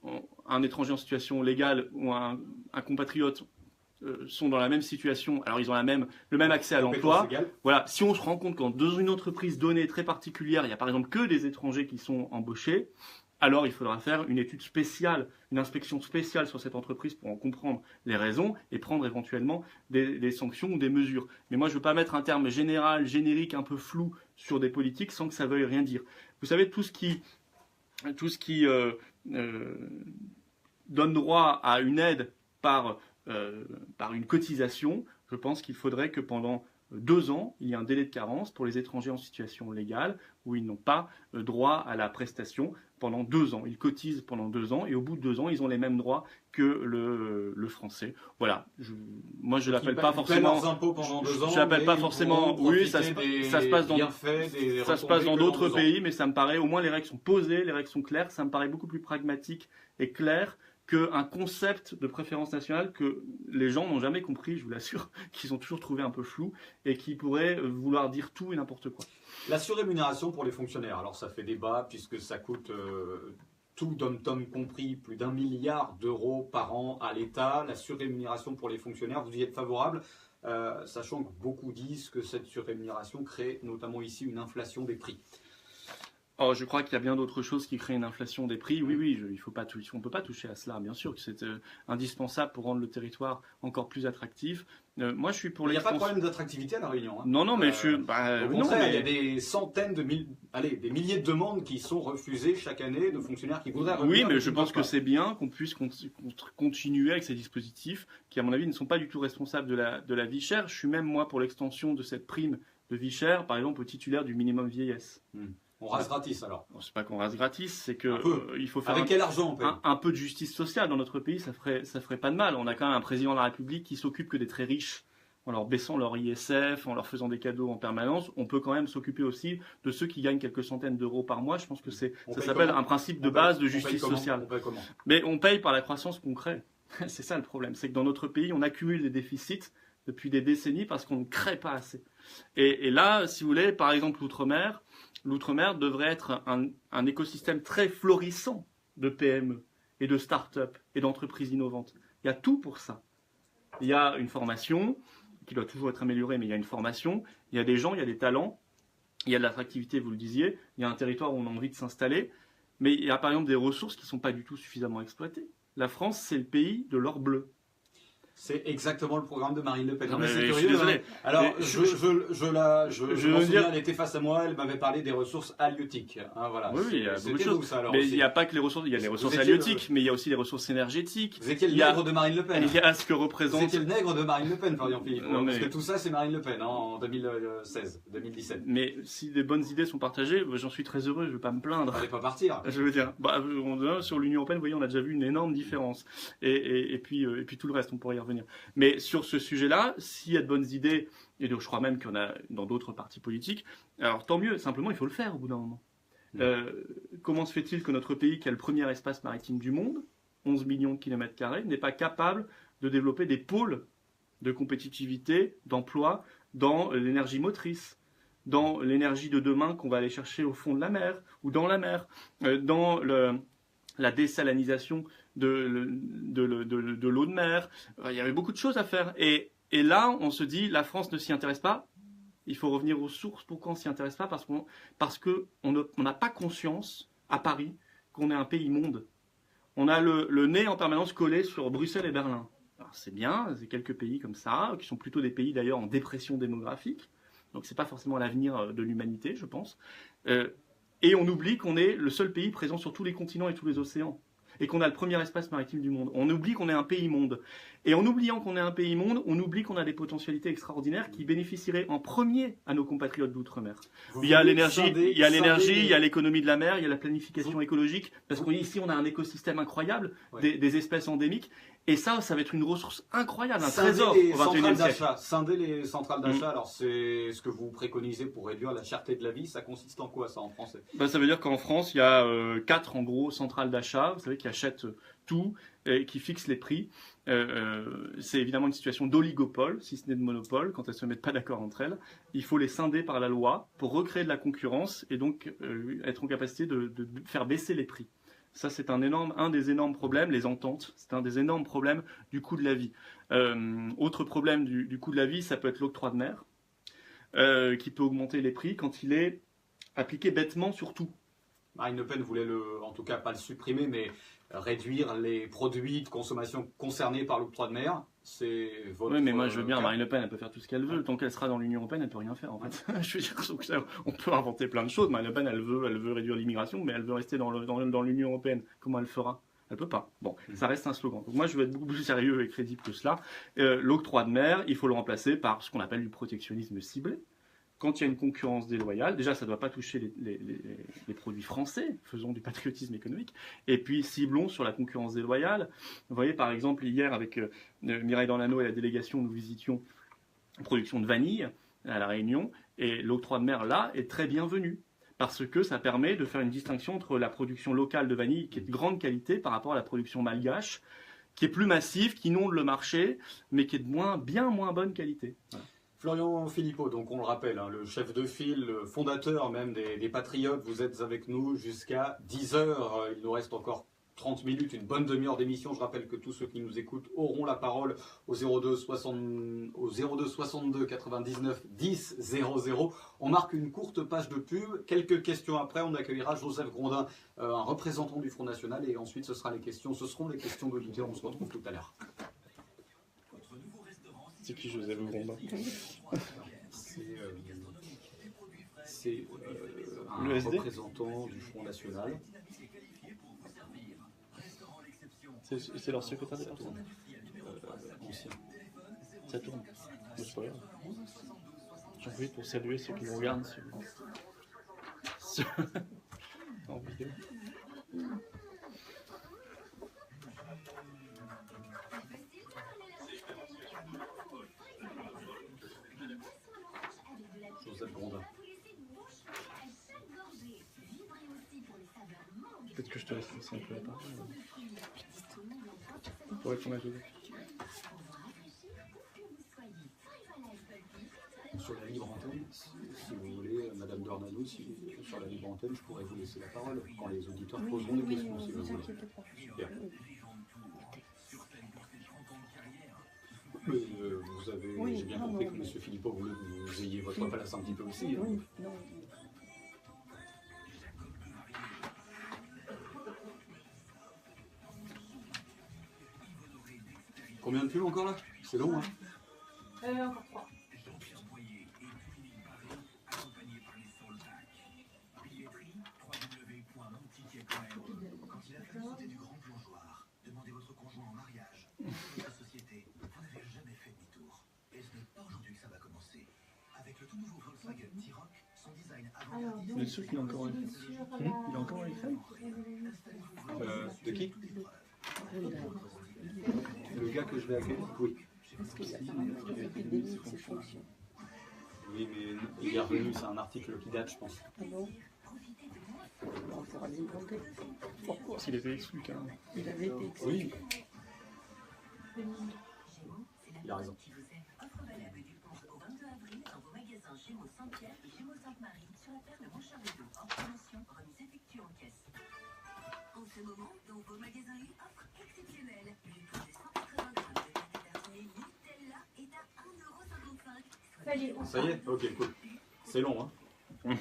un étranger en situation légale ou un compatriote sont dans la même situation, alors ils ont le même accès à l'emploi. Voilà, si on se rend compte qu'en dans une entreprise donnée très particulière, il y a par exemple que des étrangers qui sont embauchés, alors il faudra faire une étude spéciale, une inspection spéciale sur cette entreprise pour en comprendre les raisons et prendre éventuellement des sanctions ou des mesures. Mais moi, je ne veux pas mettre un terme général, générique, un peu flou sur des politiques sans que ça veuille rien dire. Vous savez, tout ce qui donne droit à une aide par une cotisation, je pense qu'il faudrait que pendant 2 ans, il y ait un délai de carence pour les étrangers en situation légale où ils n'ont pas droit à la prestation pendant 2 ans. Ils cotisent pendant 2 ans et au bout de 2 ans, ils ont les mêmes droits que le français. Voilà. Moi, je l'appelle pas forcément. Leurs impôts pendant 2 ans. Je l'appelle pas forcément. Oui, ça se passe dans d'autres pays, mais ça me paraît, au moins les règles sont posées, les règles sont claires. Ça me paraît beaucoup plus pragmatique et clair qu'un concept de préférence nationale que les gens n'ont jamais compris, je vous l'assure, qu'ils ont toujours trouvé un peu flou et qui pourrait vouloir dire tout et n'importe quoi. La surrémunération pour les fonctionnaires, alors ça fait débat puisque ça coûte tout dom-tom compris plus d'1 milliard d'euros par an à l'État. La surrémunération pour les fonctionnaires, vous y êtes favorable, sachant que beaucoup disent que cette surrémunération crée notamment ici une inflation des prix. Oh, je crois qu'il y a bien d'autres choses qui créent une inflation des prix. Oui, on ne peut pas toucher à cela, bien sûr, que c'est indispensable pour rendre le territoire encore plus attractif. Moi, je suis pour il n'y a pas de problème d'attractivité à La Réunion. Hein. Non, mais au contraire, il y a des centaines des milliers de demandes qui sont refusées chaque année de fonctionnaires qui voudraient revenir. Oui, mais je pense que c'est bien qu'on puisse continuer avec ces dispositifs qui, à mon avis, ne sont pas du tout responsables de la vie chère. Je suis même, moi, pour l'extension de cette prime de vie chère, par exemple, aux titulaires du minimum vieillesse. On rase gratis alors. C'est pas qu'on rase gratis, c'est que il faut faire avec quel argent on paye un peu de justice sociale dans notre pays, ça ferait pas de mal. On a quand même un président de la République qui s'occupe que des très riches, en leur baissant leur ISF, en leur faisant des cadeaux en permanence. On peut quand même s'occuper aussi de ceux qui gagnent quelques centaines d'euros par mois. Je pense que ça s'appelle un principe de base de justice sociale. On paye comment ? Mais on paye par la croissance qu'on crée. C'est ça le problème, c'est que dans notre pays, on accumule des déficits depuis des décennies parce qu'on ne crée pas assez. Et là, si vous voulez, par exemple l'outre-mer devrait être un écosystème très florissant de PME et de start-up et d'entreprises innovantes. Il y a tout pour ça. Il y a une formation qui doit toujours être améliorée, mais il y a une formation, il y a des gens, il y a des talents, il y a de l'attractivité, vous le disiez, il y a un territoire où on a envie de s'installer. Mais il y a par exemple des ressources qui ne sont pas du tout suffisamment exploitées. La France, c'est le pays de l'or bleu. C'est exactement le programme de Marine Le Pen. Non, mais c'est je suis curieux. désolé. Hein. Alors, Mais je m'en veux souviens, dire- elle était face à moi, elle m'avait parlé des ressources halieutiques. Hein, voilà. Oui, il y a beaucoup de C'était choses. vous, ça, alors, Mais aussi. il n'y a pas que les ressources, il y a les Vous ressources étiez halieutiques, mais il y a aussi les ressources énergétiques. Vous étiez le il y a- nègre de Marine Le Pen. Il y a ce que Vous représente. étiez le nègre de Marine Le Pen, Florian Philippe. Non, mais- Parce que tout ça, c'est Marine Le Pen, hein, en 2016, 2017. Mais si des bonnes idées sont partagées, j'en suis très heureux, je ne vais pas me plaindre. Fallait pas partir. Je veux dire, sur l'Union européenne, vous voyez, on a déjà vu une énorme différence. Et puis tout le reste, on pourrait y revenir. Mais sur ce sujet-là, s'il y a de bonnes idées, et donc je crois même qu'il y en a dans d'autres partis politiques, alors tant mieux, simplement il faut le faire au bout d'un moment. Comment se fait-il que notre pays, qui a le premier espace maritime du monde, 11 millions de kilomètres carrés, n'est pas capable de développer des pôles de compétitivité, d'emploi dans l'énergie motrice, dans l'énergie de demain qu'on va aller chercher au fond de la mer ou dans la mer, dans la désalinisation de l'eau de mer. Il y avait beaucoup de choses à faire. Et là, on se dit, la France ne s'y intéresse pas. Il faut revenir aux sources. Pourquoi on ne s'y intéresse pas? Parce qu'on n'a pas conscience, à Paris, qu'on est un pays monde. On a le nez en permanence collé sur Bruxelles et Berlin. Alors c'est bien, c'est quelques pays comme ça, qui sont plutôt des pays d'ailleurs en dépression démographique. Donc c'est pas forcément l'avenir de l'humanité, je pense. Et on oublie qu'on est le seul pays présent sur tous les continents et tous les océans. Et qu'on a le premier espace maritime du monde. On oublie qu'on est un pays-monde. Et en oubliant qu'on est un pays-monde, on oublie qu'on a des potentialités extraordinaires qui bénéficieraient en premier à nos compatriotes d'outre-mer. Il y a l'énergie, il y a l'économie de la mer, il y a la planification écologique, parce qu'ici on a un écosystème incroyable, des espèces endémiques. Et ça va être une ressource incroyable, un trésor au XXIe siècle. Scinder les centrales d'achat, alors c'est ce que vous préconisez pour réduire la cherté de la vie, ça consiste en quoi ça en français? Ça veut dire qu'en France, il y a 4 en gros centrales d'achat, vous savez, qui achètent tout et qui fixent les prix. C'est évidemment une situation d'oligopole, si ce n'est de monopole, quand elles ne se mettent pas d'accord entre elles. Il faut les scinder par la loi pour recréer de la concurrence et donc être en capacité de faire baisser les prix. Ça, c'est un des énormes problèmes, les ententes. C'est un des énormes problèmes du coût de la vie. Autre problème du coût de la vie, ça peut être l'octroi de mer, qui peut augmenter les prix quand il est appliqué bêtement sur tout. Marine Le Pen voulait en tout cas pas le supprimer, mais réduire les produits de consommation concernés par l'octroi de mer. C'est votre. Oui, mais moi je veux bien, Marine Le Pen, elle peut faire tout ce qu'elle veut. Tant qu'elle sera dans l'Union européenne, elle peut rien faire en fait. Je veux dire, on peut inventer plein de choses. Marine Le Pen, elle veut réduire l'immigration, mais elle veut rester dans l'Union européenne. Comment elle fera? Elle peut pas. Bon, ça reste un slogan. Donc moi, je veux être beaucoup plus sérieux et crédible que cela. L'octroi de mer, il faut le remplacer par ce qu'on appelle du protectionnisme ciblé. Quand il y a une concurrence déloyale, déjà, ça ne doit pas toucher les produits français, faisons du patriotisme économique, et puis ciblons sur la concurrence déloyale. Vous voyez, par exemple, hier, avec Mireille Dornano et la délégation, nous visitions une production de vanille à La Réunion, et l'octroi de mer, là, est très bienvenu, parce que ça permet de faire une distinction entre la production locale de vanille, qui est de grande qualité, par rapport à la production malgache, qui est plus massive, qui inonde le marché, mais qui est de bien moins bonne qualité. Voilà. Florian Philippot, donc on le rappelle, hein, le chef de file, le fondateur même des Patriotes, vous êtes avec nous jusqu'à 10h. Il nous reste encore 30 minutes, une bonne demi-heure d'émission. Je rappelle que tous ceux qui nous écoutent auront la parole au 02 62 99 10 00. On marque une courte page de pub. Quelques questions après, on accueillera Joseph Grondin, un représentant du Front National, et ensuite ce seront les questions d'auditeurs. On se retrouve tout à l'heure. C'est qui Joseph Grondin? C'est un représentant du Front National. C'est leur secrétaire d'État. Ancien. Ça tourne. C'est pas grave. J'en profite pour saluer ceux qui nous regardent en vidéo. Joseph Grondin. Peut-être que je te laisse laisser un peu la parole. Pour répondre à Joseph. Sur la libre antenne, si vous voulez, Madame Dornano, sur la libre antenne, je pourrais vous laisser la parole quand les auditeurs poseront des questions, si vous voulez. Super. J'ai bien compris que M. Philippot voulait que vous ayez votre place un petit peu aussi. Hein. Combien de pubs encore là? C'est long, hein? Encore 3. Vous êtes sûr qu'il a encore un Il a encore un iPhone? De qui? Le gars que je vais accueillir? Oui. Oui, mais il est revenu, c'est un article qui date, je pense. Ah bon? On pourra lui demander. Pourquoi? S'il était exclu, carrément. Il avait été exclu. Oui. Il a raison. Offre valable du 11 au 22 avril dans vos magasins Gémeaux Saint-Pierre et Gémeaux Sainte-Marie sur la paire de Montcharles-de-Dos. Hors promotion, remise effectuée en caisse. En ce moment, dans vos magasins U, offre exceptionnelle. Le prix de 180 grammes de pâte à tartiner Nutella est à 1,55 €. Ça y est, on Ça y est? Ok, cool. C'est long, hein?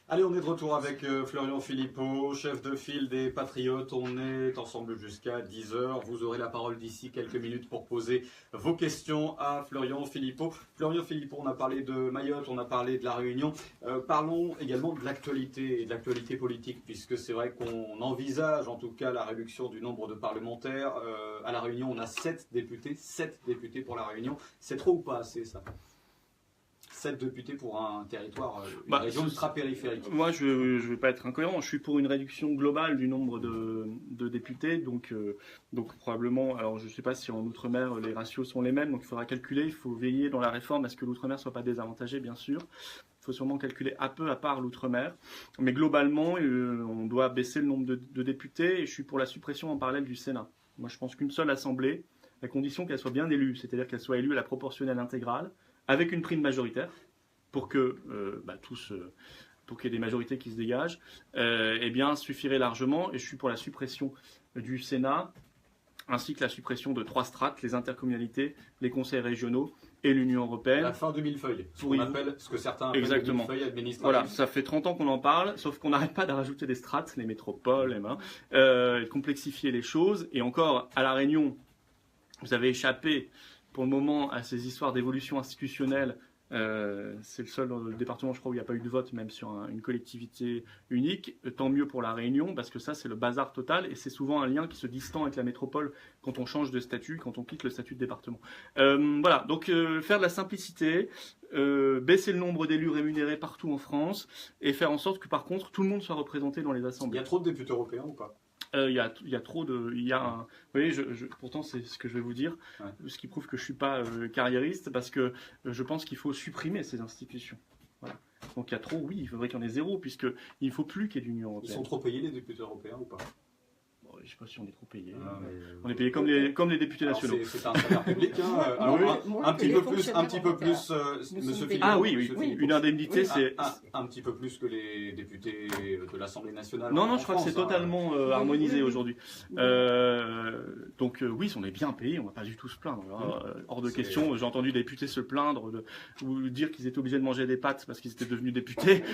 Allez, on est de retour avec Florian Philippot, chef de file des Patriotes. On est ensemble jusqu'à 10h. Vous aurez la parole d'ici quelques minutes pour poser vos questions à Florian Philippot. Florian Philippot, on a parlé de Mayotte, on a parlé de la Réunion. Parlons également de l'actualité et de l'actualité politique, puisque c'est vrai qu'on envisage en tout cas la réduction du nombre de parlementaires. À la Réunion, on a 7 députés pour la Réunion. C'est trop ou pas assez, ça? 7 députés pour un territoire, une région ultra-périphérique. Moi, je ne vais pas être incohérent. Je suis pour une réduction globale du nombre de députés. Donc probablement, alors je ne sais pas si en Outre-mer les ratios sont les mêmes. Donc il faudra calculer, il faut veiller dans la réforme à ce que l'Outre-mer ne soit pas désavantagé, bien sûr. Il faut sûrement calculer un peu à part l'Outre-mer. Mais globalement, on doit baisser le nombre de députés. Et je suis pour la suppression en parallèle du Sénat. Moi, je pense qu'une seule assemblée, à condition qu'elle soit bien élue, c'est-à-dire qu'elle soit élue à la proportionnelle intégrale, avec une prime majoritaire, pour que pour qu'il y ait des majorités qui se dégagent, eh bien, suffirait largement. Et je suis pour la suppression du Sénat, ainsi que la suppression de 3 strates, les intercommunalités, les conseils régionaux et l'Union européenne. La fin du millefeuille, ce que certains appellent le millefeuille administratif. Voilà, ça fait 30 ans qu'on en parle, sauf qu'on n'arrête pas de rajouter des strates, les métropoles, de complexifier les choses. Et encore, à La Réunion, vous avez échappé pour le moment à ces histoires d'évolution institutionnelle. C'est le seul département, je crois, où il n'y a pas eu de vote, même sur une collectivité unique. Tant mieux pour la Réunion, parce que ça, c'est le bazar total, et c'est souvent un lien qui se distend avec la métropole quand on change de statut, quand on quitte le statut de département. Voilà, donc faire de la simplicité, baisser le nombre d'élus rémunérés partout en France, et faire en sorte que, par contre, tout le monde soit représenté dans les assemblées. Il y a trop de députés européens ou pas? Il y a trop de. Vous voyez, pourtant, c'est ce que je vais vous dire, ce qui prouve que je ne suis pas carriériste, parce que je pense qu'il faut supprimer ces institutions. Voilà. Donc il y a trop, oui, il faudrait qu'il y en ait 0, puisqu'il ne faut plus qu'il y ait d'Union européenne. Ils sont trop payés, les députés européens, ou pas? Je ne sais pas si on est trop payé. On est payé comme les députés nationaux. C'est un salaire public. Un petit peu plus, Monsieur Philippot. Ah oui, une indemnité, c'est un petit peu plus que les députés de l'Assemblée nationale. Non, je crois que c'est totalement harmonisé aujourd'hui. Donc oui, on est bien payé, on ne va pas du tout se plaindre. Hors de question. J'ai entendu des députés se plaindre ou dire qu'ils étaient obligés de manger des pâtes parce qu'ils étaient devenus députés.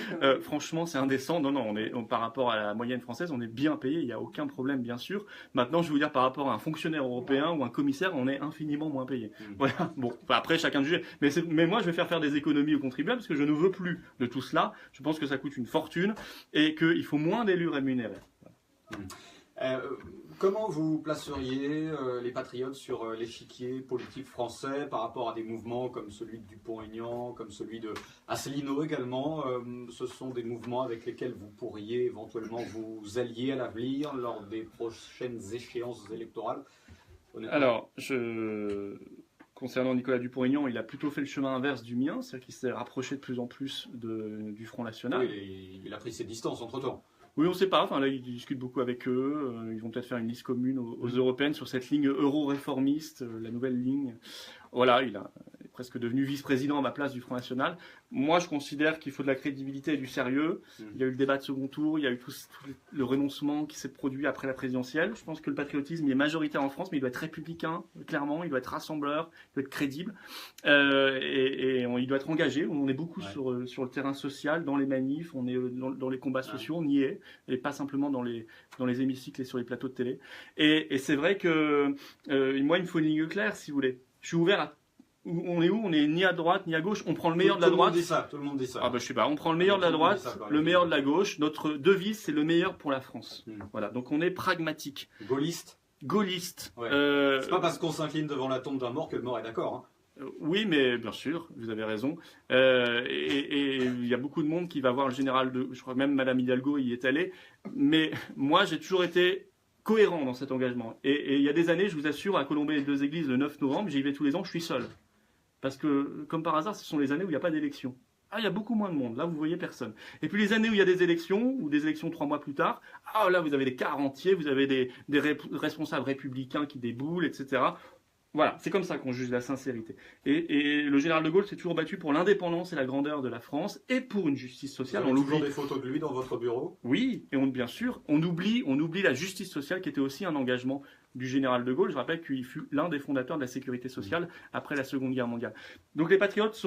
Franchement, c'est indécent. Non, par rapport à la moyenne française, on est bien payé. Il n'y a aucun problème, bien sûr. Maintenant, je vais vous dire, par rapport à un fonctionnaire européen ou un commissaire, on est infiniment moins payé. Voilà. Bon, après, chacun de juger. Mais moi, je vais faire des économies aux contribuables parce que je ne veux plus de tout cela. Je pense que ça coûte une fortune et qu'il faut moins d'élus rémunérés. Comment vous placeriez les Patriotes sur l'échiquier politique français par rapport à des mouvements comme celui de Dupont-Aignan, comme celui de Asselineau également? Ce sont des mouvements avec lesquels vous pourriez éventuellement vous allier à l'avenir lors des prochaines échéances électorales? Alors, concernant Nicolas Dupont-Aignan, il a plutôt fait le chemin inverse du mien, c'est-à-dire qu'il s'est rapproché de plus en plus du Front National. Oui, il a pris ses distances entre-temps. Oui, on ne sait pas. Enfin, là, ils discutent beaucoup avec eux. Ils vont peut-être faire une liste commune aux européennes sur cette ligne euro-réformiste, la nouvelle ligne. Voilà, presque devenu vice-président à ma place du Front National. Moi, je considère qu'il faut de la crédibilité et du sérieux. Il y a eu le débat de second tour, il y a eu tout le renoncement qui s'est produit après la présidentielle. Je pense que le patriotisme est majoritaire en France, mais il doit être républicain, clairement, il doit être rassembleur, il doit être crédible, il doit être engagé. On est beaucoup sur le terrain social, dans les manifs, on est dans les combats sociaux, on y est, et pas simplement dans les hémicycles et sur les plateaux de télé. Et c'est vrai que moi, il me faut une ligne claire, si vous voulez. Je suis ouvert à... On est où? On est ni à droite ni à gauche. On prend le meilleur de la droite. Tout le monde dit ça. Ah bah je sais pas. On prend le meilleur de la droite, le meilleur de la gauche. Notre devise, c'est le meilleur pour la France. Voilà. Donc on est pragmatique. Gaulliste. Ouais. C'est pas parce qu'on s'incline devant la tombe d'un mort que le mort est d'accord. Oui, mais bien sûr, vous avez raison. Et il y a beaucoup de monde qui va voir le général je crois même Madame Hidalgo y est allée. Mais moi, j'ai toujours été cohérent dans cet engagement. Et il y a des années, je vous assure, à Colombey les Deux Églises, le 9 novembre, j'y vais tous les ans, je suis seul. Parce que, comme par hasard, ce sont les années où il n'y a pas d'élection. Ah, il y a beaucoup moins de monde. Là, vous voyez personne. Et puis les années où il y a des élections, ou des élections 3 mois plus tard, ah, là, vous avez des cars entiers, vous avez des responsables républicains qui déboulent, etc. Voilà, c'est comme ça qu'on juge la sincérité. Et le général de Gaulle s'est toujours battu pour l'indépendance et la grandeur de la France, et pour une justice sociale. Vous avez toujours des photos de lui dans votre bureau? Oui, et bien sûr, on oublie la justice sociale qui était aussi un engagement du général de Gaulle. Je rappelle qu'il fut l'un des fondateurs de la sécurité sociale après la Seconde Guerre mondiale. Donc les patriotes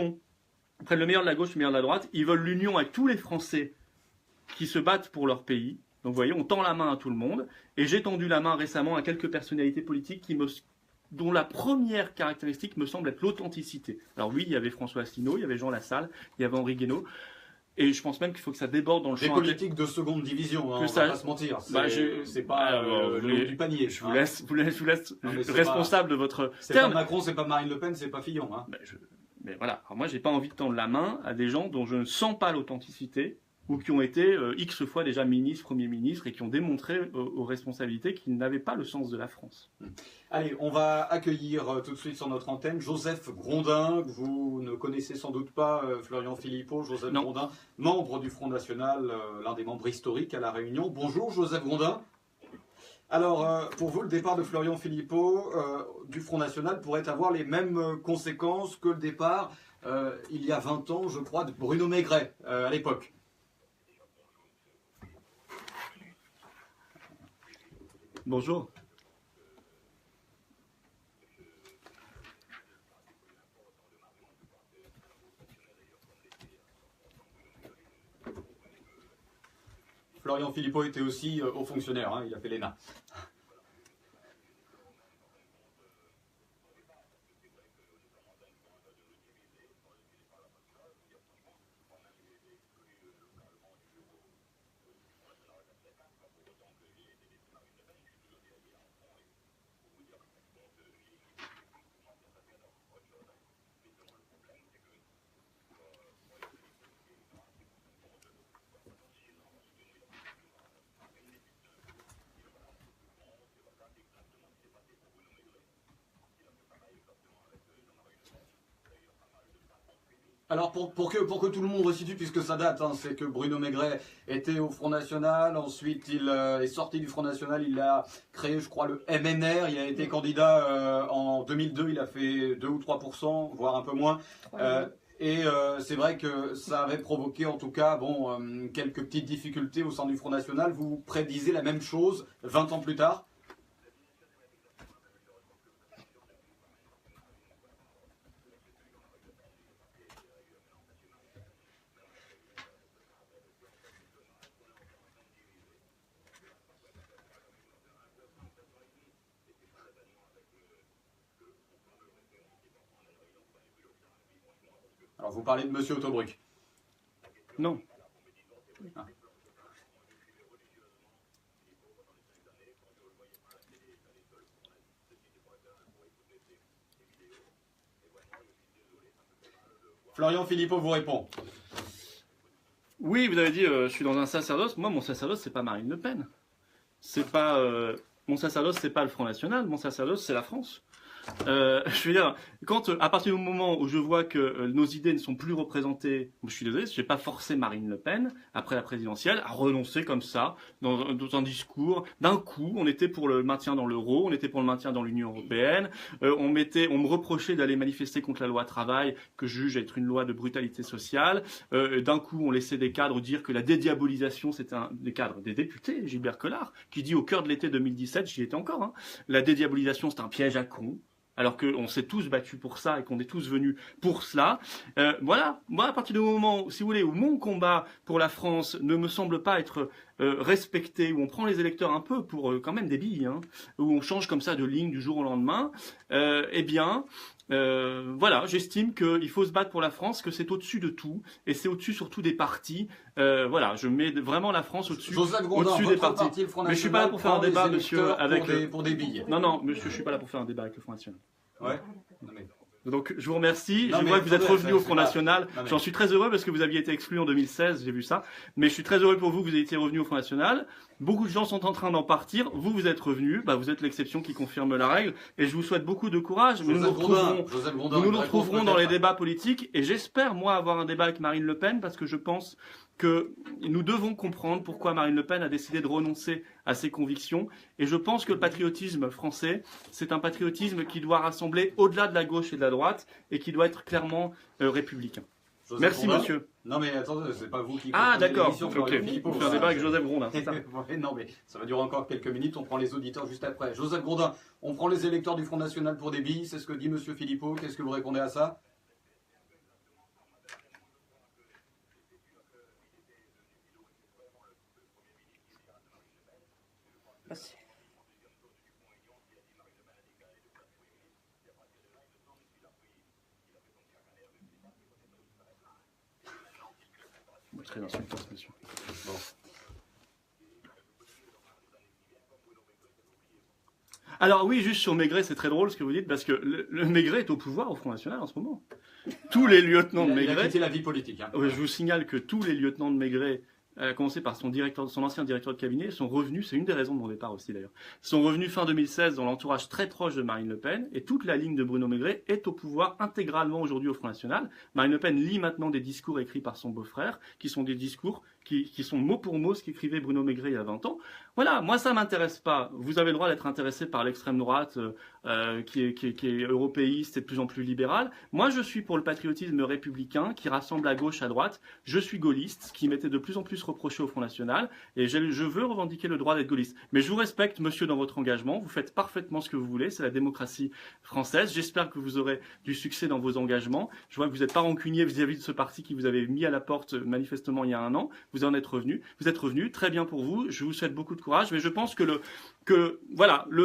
prennent le meilleur de la gauche, le meilleur de la droite. Ils veulent l'union avec tous les Français qui se battent pour leur pays. Donc vous voyez, on tend la main à tout le monde. Et j'ai tendu la main récemment à quelques personnalités politiques dont la première caractéristique me semble être l'authenticité. Alors oui, il y avait François Asselineau, il y avait Jean Lassalle, il y avait Henri Guénaud. Et je pense même qu'il faut que ça déborde dans le champ. Des politiques de seconde division, on va pas se mentir. C'est pas le haut du panier. Je vous laisse responsable de votre... C'est pas Macron, c'est pas Marine Le Pen, c'est pas Fillon. Mais voilà, alors moi j'ai pas envie de tendre la main à des gens dont je ne sens pas l'authenticité ou qui ont été X fois déjà ministres, premiers ministres et qui ont démontré aux responsabilités qu'ils n'avaient pas le sens de la France. Allez, on va accueillir tout de suite sur notre antenne Joseph Grondin, que vous ne connaissez sans doute pas, Florian Philippot. Joseph Grondin, membre du Front National, l'un des membres historiques à La Réunion. Bonjour Joseph Grondin. Alors, pour vous, le départ de Florian Philippot du Front National pourrait avoir les mêmes conséquences que le départ, il y a 20 ans, je crois, de Bruno Maigret, à l'époque. Bonjour. Florian Philippot était aussi haut fonctionnaire, il a fait l'ENA. Alors pour que tout le monde resitue, puisque ça date, c'est que Bruno Maigret était au Front National, ensuite il est sorti du Front National, il a créé je crois le MNR, il a été candidat en 2002, il a fait 2 ou 3%, voire un peu moins. C'est vrai que ça avait provoqué en tout cas quelques petites difficultés au sein du Front National. Vous prédisez la même chose 20 ans plus tard? Alors vous parlez de Monsieur Autobruck? Non. Ah. Florian Philippot vous répond. Oui, vous avez dit, je suis dans un sacerdoce. Moi, mon sacerdoce, c'est pas Marine Le Pen. C'est pas mon sacerdoce, c'est pas le Front National. Mon sacerdoce, c'est la France. Je veux dire, quand à partir du moment où je vois que nos idées ne sont plus représentées, je suis désolé, je n'ai pas forcé Marine Le Pen après la présidentielle à renoncer comme ça dans un discours. D'un coup, on était pour le maintien dans l'euro, on était pour le maintien dans l'Union européenne. On me reprochait d'aller manifester contre la loi travail que je juge être une loi de brutalité sociale. D'un coup, on laissait des cadres dire que la dédiabolisation, c'était des cadres, des députés, Gilbert Collard, qui dit au cœur de l'été 2017, j'y étais encore, hein, la dédiabolisation, c'est un piège à con. Alors qu'on s'est tous battus pour ça et qu'on est tous venus pour cela. Voilà, moi à partir du moment, si vous voulez, où mon combat pour la France ne me semble pas être respecté, où on prend les électeurs un peu pour quand même des billes, hein, où on change comme ça de ligne du jour au lendemain, eh bien, voilà, j'estime qu'il faut se battre pour la France, que c'est au-dessus de tout, et c'est au-dessus surtout des partis. Voilà, je mets vraiment la France au-dessus des partis. Mais je suis pas là pour faire un débat, monsieur, pour des billes. Non, monsieur, je suis pas là pour faire un débat avec le Front National. Ouais. Non, mais... Donc je vous remercie. Non, je vois que vous êtes revenu au Front National. J'en suis très heureux parce que vous aviez été exclu en 2016, j'ai vu ça. Mais je suis très heureux pour vous que vous ayez été revenu au Front National. Beaucoup de gens sont en train d'en partir. Vous êtes revenu. Vous êtes l'exception qui confirme la règle. Et je vous souhaite beaucoup de courage. Nous nous retrouverons dans les débats politiques. Et j'espère, moi, avoir un débat avec Marine Le Pen parce que je pense que nous devons comprendre pourquoi Marine Le Pen a décidé de renoncer à ses convictions. Et je pense que le patriotisme français, c'est un patriotisme qui doit rassembler au-delà de la gauche et de la droite et qui doit être clairement républicain. Merci, monsieur. Non, mais attendez, c'est pas vous qui... Ah, d'accord. Ok. On fait un débat avec Joseph Grondin, c'est ça? Non, mais ça va durer encore quelques minutes. On prend les auditeurs juste après. Joseph Grondin, on prend les électeurs du Front National pour des billes. C'est ce que dit monsieur Philippot. Qu'est-ce que vous répondez à ça? Très insultant, monsieur. Bon. Alors oui, juste sur Maigret, c'est très drôle ce que vous dites, parce que le Maigret est au pouvoir au Front National en ce moment. Tous les lieutenants de Maigret... Il a quitté la vie politique. Hein. Je vous signale que tous les lieutenants de Maigret, à commencer par son ancien directeur de cabinet, sont revenus, c'est une des raisons de mon départ aussi d'ailleurs, sont revenus fin 2016 dans l'entourage très proche de Marine Le Pen, et toute la ligne de Bruno Maigret est au pouvoir intégralement aujourd'hui au Front National. Marine Le Pen lit maintenant des discours écrits par son beau-frère, qui sont des discours qui sont mot pour mot ce qu'écrivait Bruno Maigret il y a 20 ans. Voilà, moi ça m'intéresse pas. Vous avez le droit d'être intéressé par l'extrême droite qui est européiste et de plus en plus libérale. Moi je suis pour le patriotisme républicain qui rassemble à gauche, à droite. Je suis gaulliste, ce qui m'était de plus en plus reproché au Front National, et je veux revendiquer le droit d'être gaulliste. Mais je vous respecte, monsieur, dans votre engagement. Vous faites parfaitement ce que vous voulez. C'est la démocratie française. J'espère que vous aurez du succès dans vos engagements. Je vois que vous n'êtes pas rancunier vis-à-vis de ce parti qui vous avait mis à la porte manifestement il y a un an. Vous en êtes revenu. Vous êtes revenu. Très bien pour vous. Je vous souhaite beaucoup de courage. Mais je pense que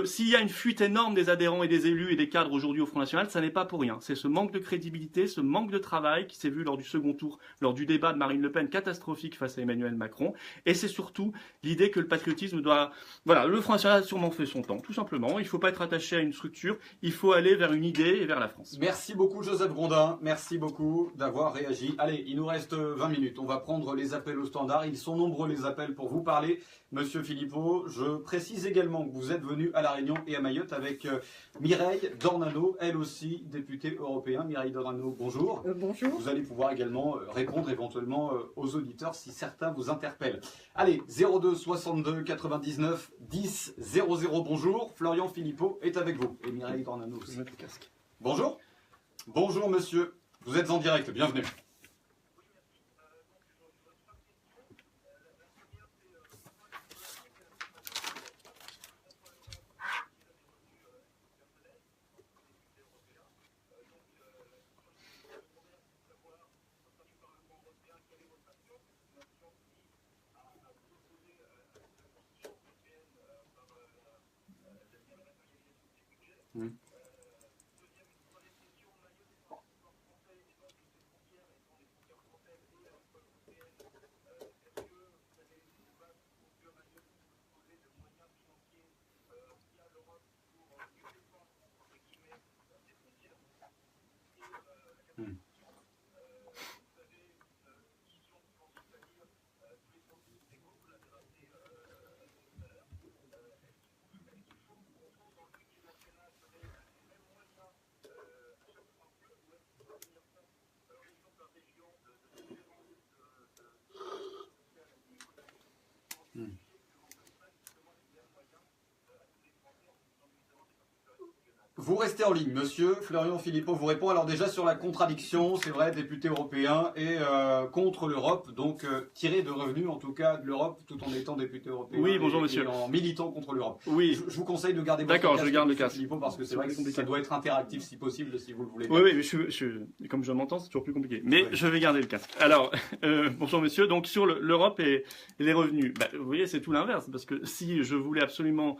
s'il y a une fuite énorme des adhérents et des élus et des cadres aujourd'hui au Front National, ça n'est pas pour rien. C'est ce manque de crédibilité, ce manque de travail qui s'est vu lors du second tour, lors du débat de Marine Le Pen catastrophique face à Emmanuel Macron. Et c'est surtout l'idée que le patriotisme doit... Voilà, le Front National a sûrement fait son temps, tout simplement. Il ne faut pas être attaché à une structure. Il faut aller vers une idée et vers la France. Merci beaucoup, Joseph Grondin. Merci beaucoup d'avoir réagi. Allez, il nous reste 20 minutes. On va prendre les appels au standard. Ils sont nombreux, les appels, pour vous parler. Monsieur Philippot, je précise également que vous êtes venu à La Réunion et à Mayotte avec Mireille Dornano, elle aussi députée européenne. Mireille Dornano, bonjour. Bonjour. Vous allez pouvoir également répondre éventuellement aux auditeurs si certains vous interpellent. Allez, 02 62 99 10 00, bonjour. Florian Philippot est avec vous. Et Mireille Dornano aussi. Bonjour. Bonjour monsieur, vous êtes en direct, bienvenue. restez en ligne. Monsieur Florian Philippot vous répond. Alors déjà sur la contradiction, c'est vrai, député européen et contre l'Europe, donc tirer de revenus en tout cas de l'Europe tout en étant député européen. Oui, bonjour monsieur. Et en militant contre l'Europe. Oui. Je vous conseille de garder votre D'accord, casque, je garde le monsieur casque. Philippot, parce que c'est vrai que ça doit être interactif si possible, si vous le voulez. Oui, mais comme je m'entends, c'est toujours plus compliqué. Mais je vais garder le casque. Alors, bonjour monsieur. Donc sur l'Europe et les revenus, vous voyez, c'est tout l'inverse, parce que si je voulais absolument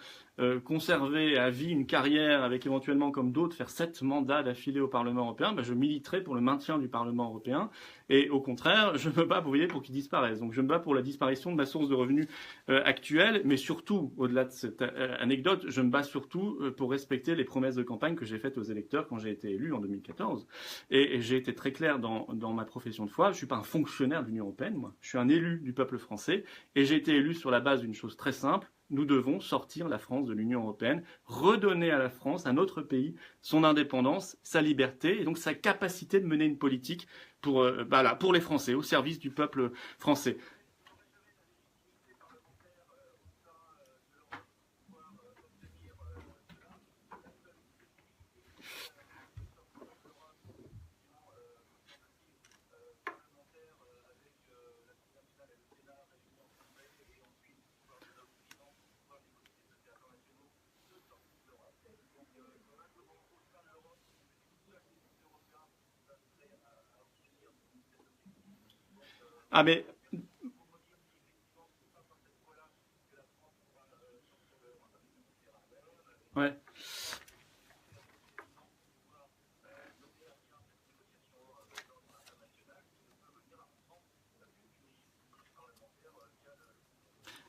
conserver à vie une carrière avec éventuellement, comme d'autres, faire 7 mandats d'affilée au Parlement européen, je militerais pour le maintien du Parlement européen. Et au contraire, je me bats, vous voyez, pour qu'il disparaisse. Donc je me bats pour la disparition de ma source de revenus actuelle, mais surtout, au-delà de cette anecdote, je me bats surtout pour respecter les promesses de campagne que j'ai faites aux électeurs quand j'ai été élu en 2014. Et j'ai été très clair dans ma profession de foi. Je ne suis pas un fonctionnaire de l'Union européenne, moi. Je suis un élu du peuple français. Et j'ai été élu sur la base d'une chose très simple. Nous devons sortir la France de l'Union européenne, redonner à la France, à notre pays, son indépendance, sa liberté et donc sa capacité de mener une politique pour les Français, au service du peuple français. Ah mais ouais.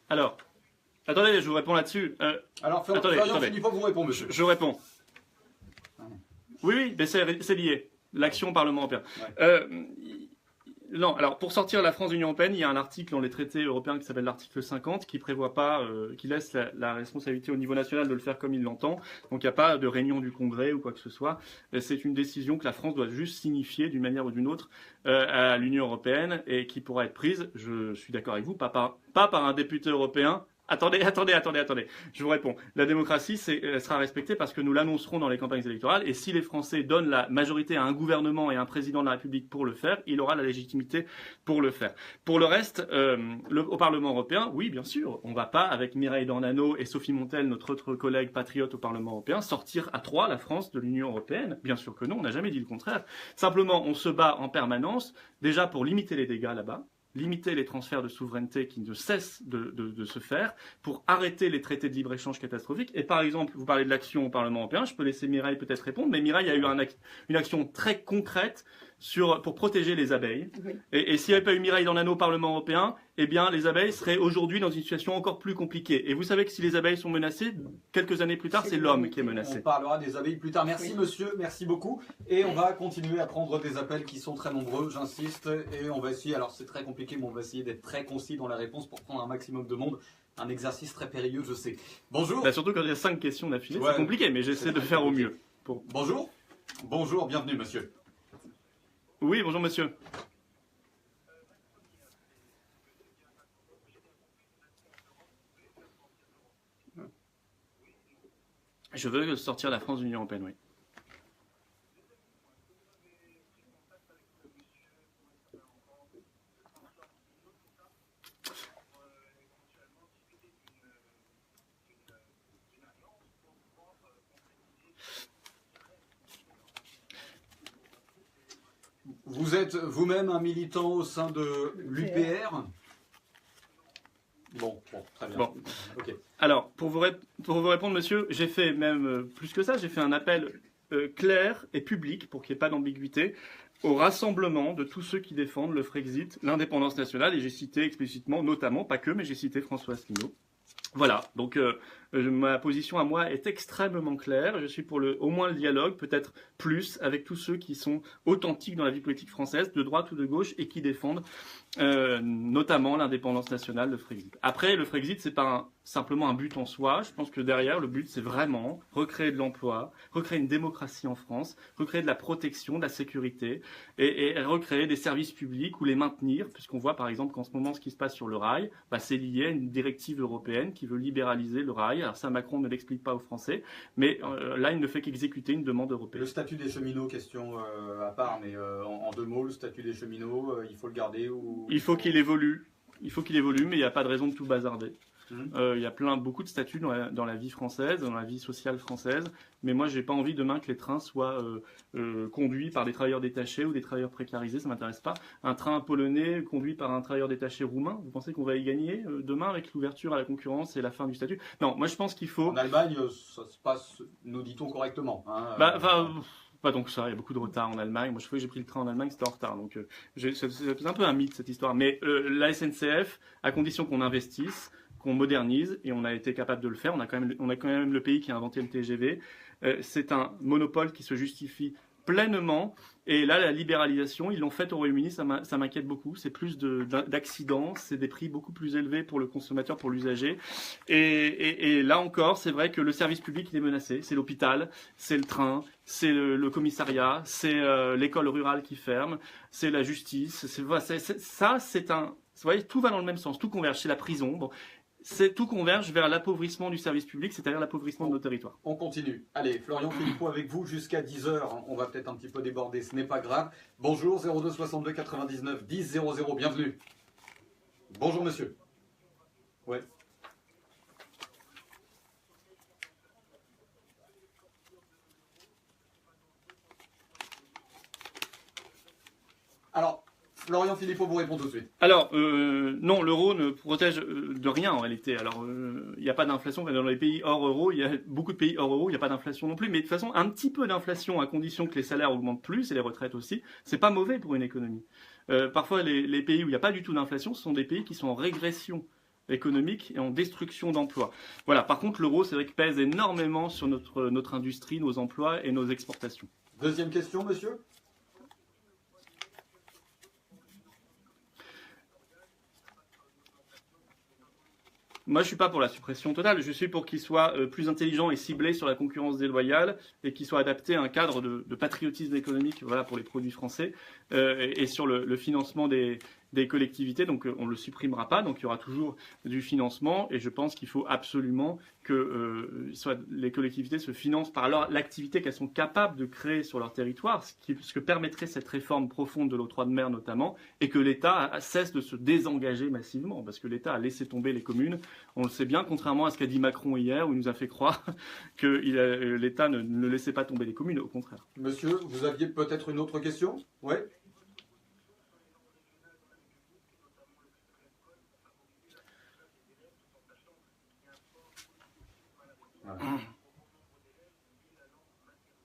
Alors, attendez, je vous réponds là-dessus. Alors Florian Philippot vous répond, monsieur. Je réponds. Oui, mais c'est lié. L'action au Parlement européen. Ouais. Non, alors pour sortir la France de l'Union européenne, il y a un article dans les traités européens qui s'appelle l'article 50 qui prévoit pas, qui laisse la responsabilité au niveau national de le faire comme il l'entend. Donc il n'y a pas de réunion du Congrès ou quoi que ce soit. C'est une décision que la France doit juste signifier d'une manière ou d'une autre à l'Union européenne et qui pourra être prise, je suis d'accord avec vous, pas par un député européen. Attendez. Je vous réponds. La démocratie sera respectée parce que nous l'annoncerons dans les campagnes électorales. Et si les Français donnent la majorité à un gouvernement et à un président de la République pour le faire, il aura la légitimité pour le faire. Pour le reste, au Parlement européen, oui, bien sûr, on ne va pas, avec Mireille Dornano et Sophie Montel, notre autre collègue patriote au Parlement européen, sortir à 3 la France de l'Union européenne. Bien sûr que non, on n'a jamais dit le contraire. Simplement, on se bat en permanence, déjà pour limiter les dégâts là-bas, limiter les transferts de souveraineté qui ne cessent de se faire, pour arrêter les traités de libre-échange catastrophiques. Et par exemple, vous parlez de l'action au Parlement européen, je peux laisser Mireille peut-être répondre, mais Mireille a eu une action très concrète pour protéger les abeilles. Oui. Et s'il n'y avait pas eu Mireille Dornano au Parlement européen, eh bien, les abeilles seraient aujourd'hui dans une situation encore plus compliquée. Et vous savez que si les abeilles sont menacées, quelques années plus tard, c'est l'homme qui est menacé. On parlera des abeilles plus tard. Merci monsieur, merci beaucoup. Et on va continuer à prendre des appels qui sont très nombreux, j'insiste. Et on va essayer, alors c'est très compliqué, mais on va essayer d'être très concis dans la réponse pour prendre un maximum de monde. Un exercice très périlleux, je sais. Bonjour. Surtout quand il y a 5 questions d'affilée, c'est compliqué, mais j'essaie de faire au mieux. Bonjour. Bonjour, bienvenue monsieur. Oui, bonjour monsieur. Je veux sortir la France de l'Union européenne, oui. Vous êtes vous-même un militant au sein de l'UPR ? Bon, très bien. Bon. Okay. Alors, pour vous répondre, monsieur, j'ai fait même plus que ça, j'ai fait un appel clair et public, pour qu'il n'y ait pas d'ambiguïté, au rassemblement de tous ceux qui défendent le Frexit, l'indépendance nationale, et j'ai cité explicitement, notamment, pas que, mais j'ai cité François Asselineau. Voilà, donc ma position à moi est extrêmement claire. Je suis pour au moins le dialogue, peut-être plus, avec tous ceux qui sont authentiques dans la vie politique française, de droite ou de gauche, et qui défendent notamment l'indépendance nationale, le Frexit. Après, le Frexit, c'est pas simplement un but en soi. Je pense que derrière, le but, c'est vraiment recréer de l'emploi, recréer une démocratie en France, recréer de la protection, de la sécurité, et recréer des services publics ou les maintenir, puisqu'on voit par exemple qu'en ce moment, ce qui se passe sur le rail, c'est lié à une directive européenne qui veut libéraliser le rail. Alors ça, Macron ne l'explique pas aux Français, mais là, il ne fait qu'exécuter une demande européenne. Le statut des cheminots, question à part, mais en deux mots, le statut des cheminots, il faut le garder ou... Il faut qu'il évolue. Il faut qu'il évolue, mais il n'y a pas de raison de tout bazarder. Il y a beaucoup de statuts dans la vie française, dans la vie sociale française, mais moi j'ai pas envie demain que les trains soient conduits par des travailleurs détachés ou des travailleurs précarisés, ça m'intéresse pas. Un train polonais conduit par un travailleur détaché roumain, vous pensez qu'on va y gagner demain avec l'ouverture à la concurrence et la fin du statut? Non, moi je pense qu'il faut... En Allemagne, ça se passe, nous dit-on, correctement. Hein, pas donc ça, il y a beaucoup de retard en Allemagne. Moi, je crois que j'ai pris le train en Allemagne, c'était en retard. Donc, c'est un peu un mythe cette histoire. Mais la SNCF, à condition qu'on investisse, qu'on modernise, et on a été capable de le faire. On a quand même le pays qui a inventé le TGV. C'est un monopole qui se justifie pleinement. Et là, la libéralisation, ils l'ont faite au Royaume-Uni, ça m'inquiète beaucoup. C'est plus d'accidents, c'est des prix beaucoup plus élevés pour le consommateur, pour l'usager. Et là encore, c'est vrai que le service public, il est menacé. C'est l'hôpital, c'est le train, c'est le commissariat, c'est l'école rurale qui ferme, c'est la justice. Vous voyez, tout va dans le même sens, tout converge. C'est la prison. Bon. Tout converge vers l'appauvrissement du service public, c'est-à-dire l'appauvrissement de nos territoires. On continue. Allez, Florian Philippot avec vous jusqu'à 10h. On va peut-être un petit peu déborder, ce n'est pas grave. Bonjour, 02 62 99 10 00, bienvenue. Bonjour monsieur. Ouais. Alors, Florian Philippot vous répond tout de suite. Alors, non, l'euro ne protège de rien en réalité. Alors, il n'y a pas d'inflation. Dans les pays hors euro, il y a beaucoup de pays hors euro, il n'y a pas d'inflation non plus. Mais de toute façon, un petit peu d'inflation à condition que les salaires augmentent plus et les retraites aussi, c'est pas mauvais pour une économie. Parfois, les pays où il n'y a pas du tout d'inflation, ce sont des pays qui sont en régression économique et en destruction d'emplois. Voilà. Par contre, l'euro, c'est vrai que pèse énormément sur notre industrie, nos emplois et nos exportations. Deuxième question, monsieur. Moi, je suis pas pour la suppression totale. Je suis pour qu'il soit plus intelligent et ciblé sur la concurrence déloyale et qu'il soit adapté à un cadre de patriotisme économique, voilà, pour les produits français et sur le financement des collectivités. Donc, on ne le supprimera pas. Donc, il y aura toujours du financement et je pense qu'il faut absolument que les collectivités se financent par l'activité qu'elles sont capables de créer sur leur territoire, ce que permettrait cette réforme profonde de l'octroi de mer notamment, et que l'État cesse de se désengager massivement, parce que l'État a laissé tomber les communes. On le sait bien, contrairement à ce qu'a dit Macron hier, où il nous a fait croire que l'État ne laissait pas tomber les communes, au contraire. Monsieur, vous aviez peut-être une autre question? Oui.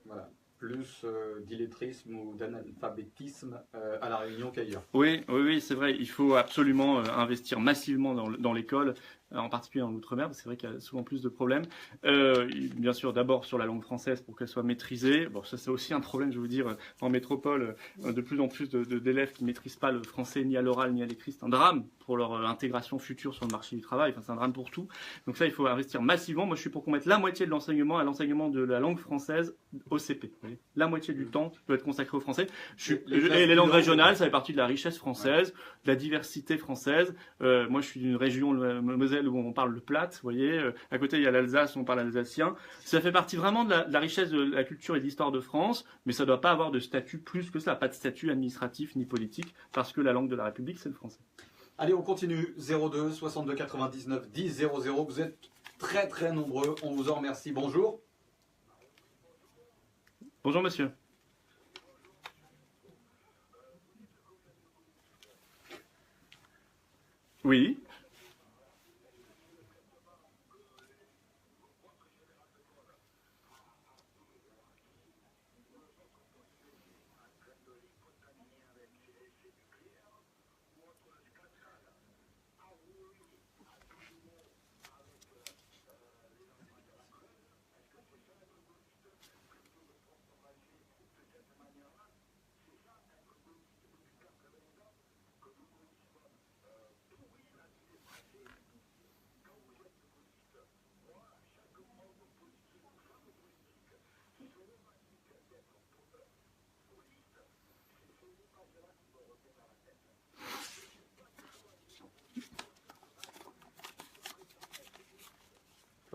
Voilà. Plus d'illettrisme ou d'analphabétisme à La Réunion qu'ailleurs. Oui, c'est vrai. Il faut absolument investir massivement dans l'école, en particulier en Outre-mer, parce que c'est vrai qu'il y a souvent plus de problèmes. Bien sûr, d'abord sur la langue française pour qu'elle soit maîtrisée. Bon, ça c'est aussi un problème, je veux dire, en métropole, de plus en plus d'élèves qui ne maîtrisent pas le français ni à l'oral ni à l'écrit. C'est un drame pour leur intégration future sur le marché du travail. Enfin, c'est un drame pour tout. Donc ça, il faut investir massivement. Moi, je suis pour qu'on mette la moitié de l'enseignement à l'enseignement de la langue française au CP. La moitié du temps doit être consacré au français. Et les langues régionales, ça fait partie de la richesse française, de la diversité française. Moi, je suis d'une région, Moselle, où on parle le plate, vous voyez. À côté, il y a l'Alsace, où on parle alsacien. Ça fait partie vraiment de la richesse de la culture et de l'histoire de France, mais ça ne doit pas avoir de statut plus que ça, pas de statut administratif ni politique, parce que la langue de la République, c'est le français. Allez, on continue. 02 62 99 10 00. Vous êtes très très nombreux. On vous en remercie. Bonjour. Bonjour, monsieur. Oui.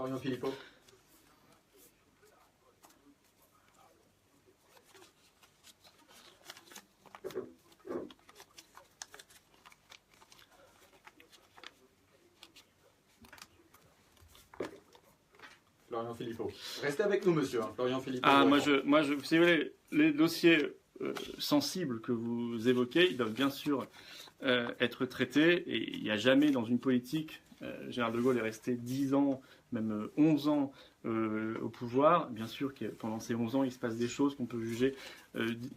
Florian Philippot. Florian Philippot. Restez avec nous, monsieur. Florian Philippot. Ah, moi, si vous voulez, les dossiers sensibles que vous évoquez, ils doivent bien sûr être traités. Et il n'y a jamais dans une politique, Général de Gaulle est resté 10 ans, même 11 ans au pouvoir. Bien sûr que pendant ces 11 ans, il se passe des choses qu'on peut juger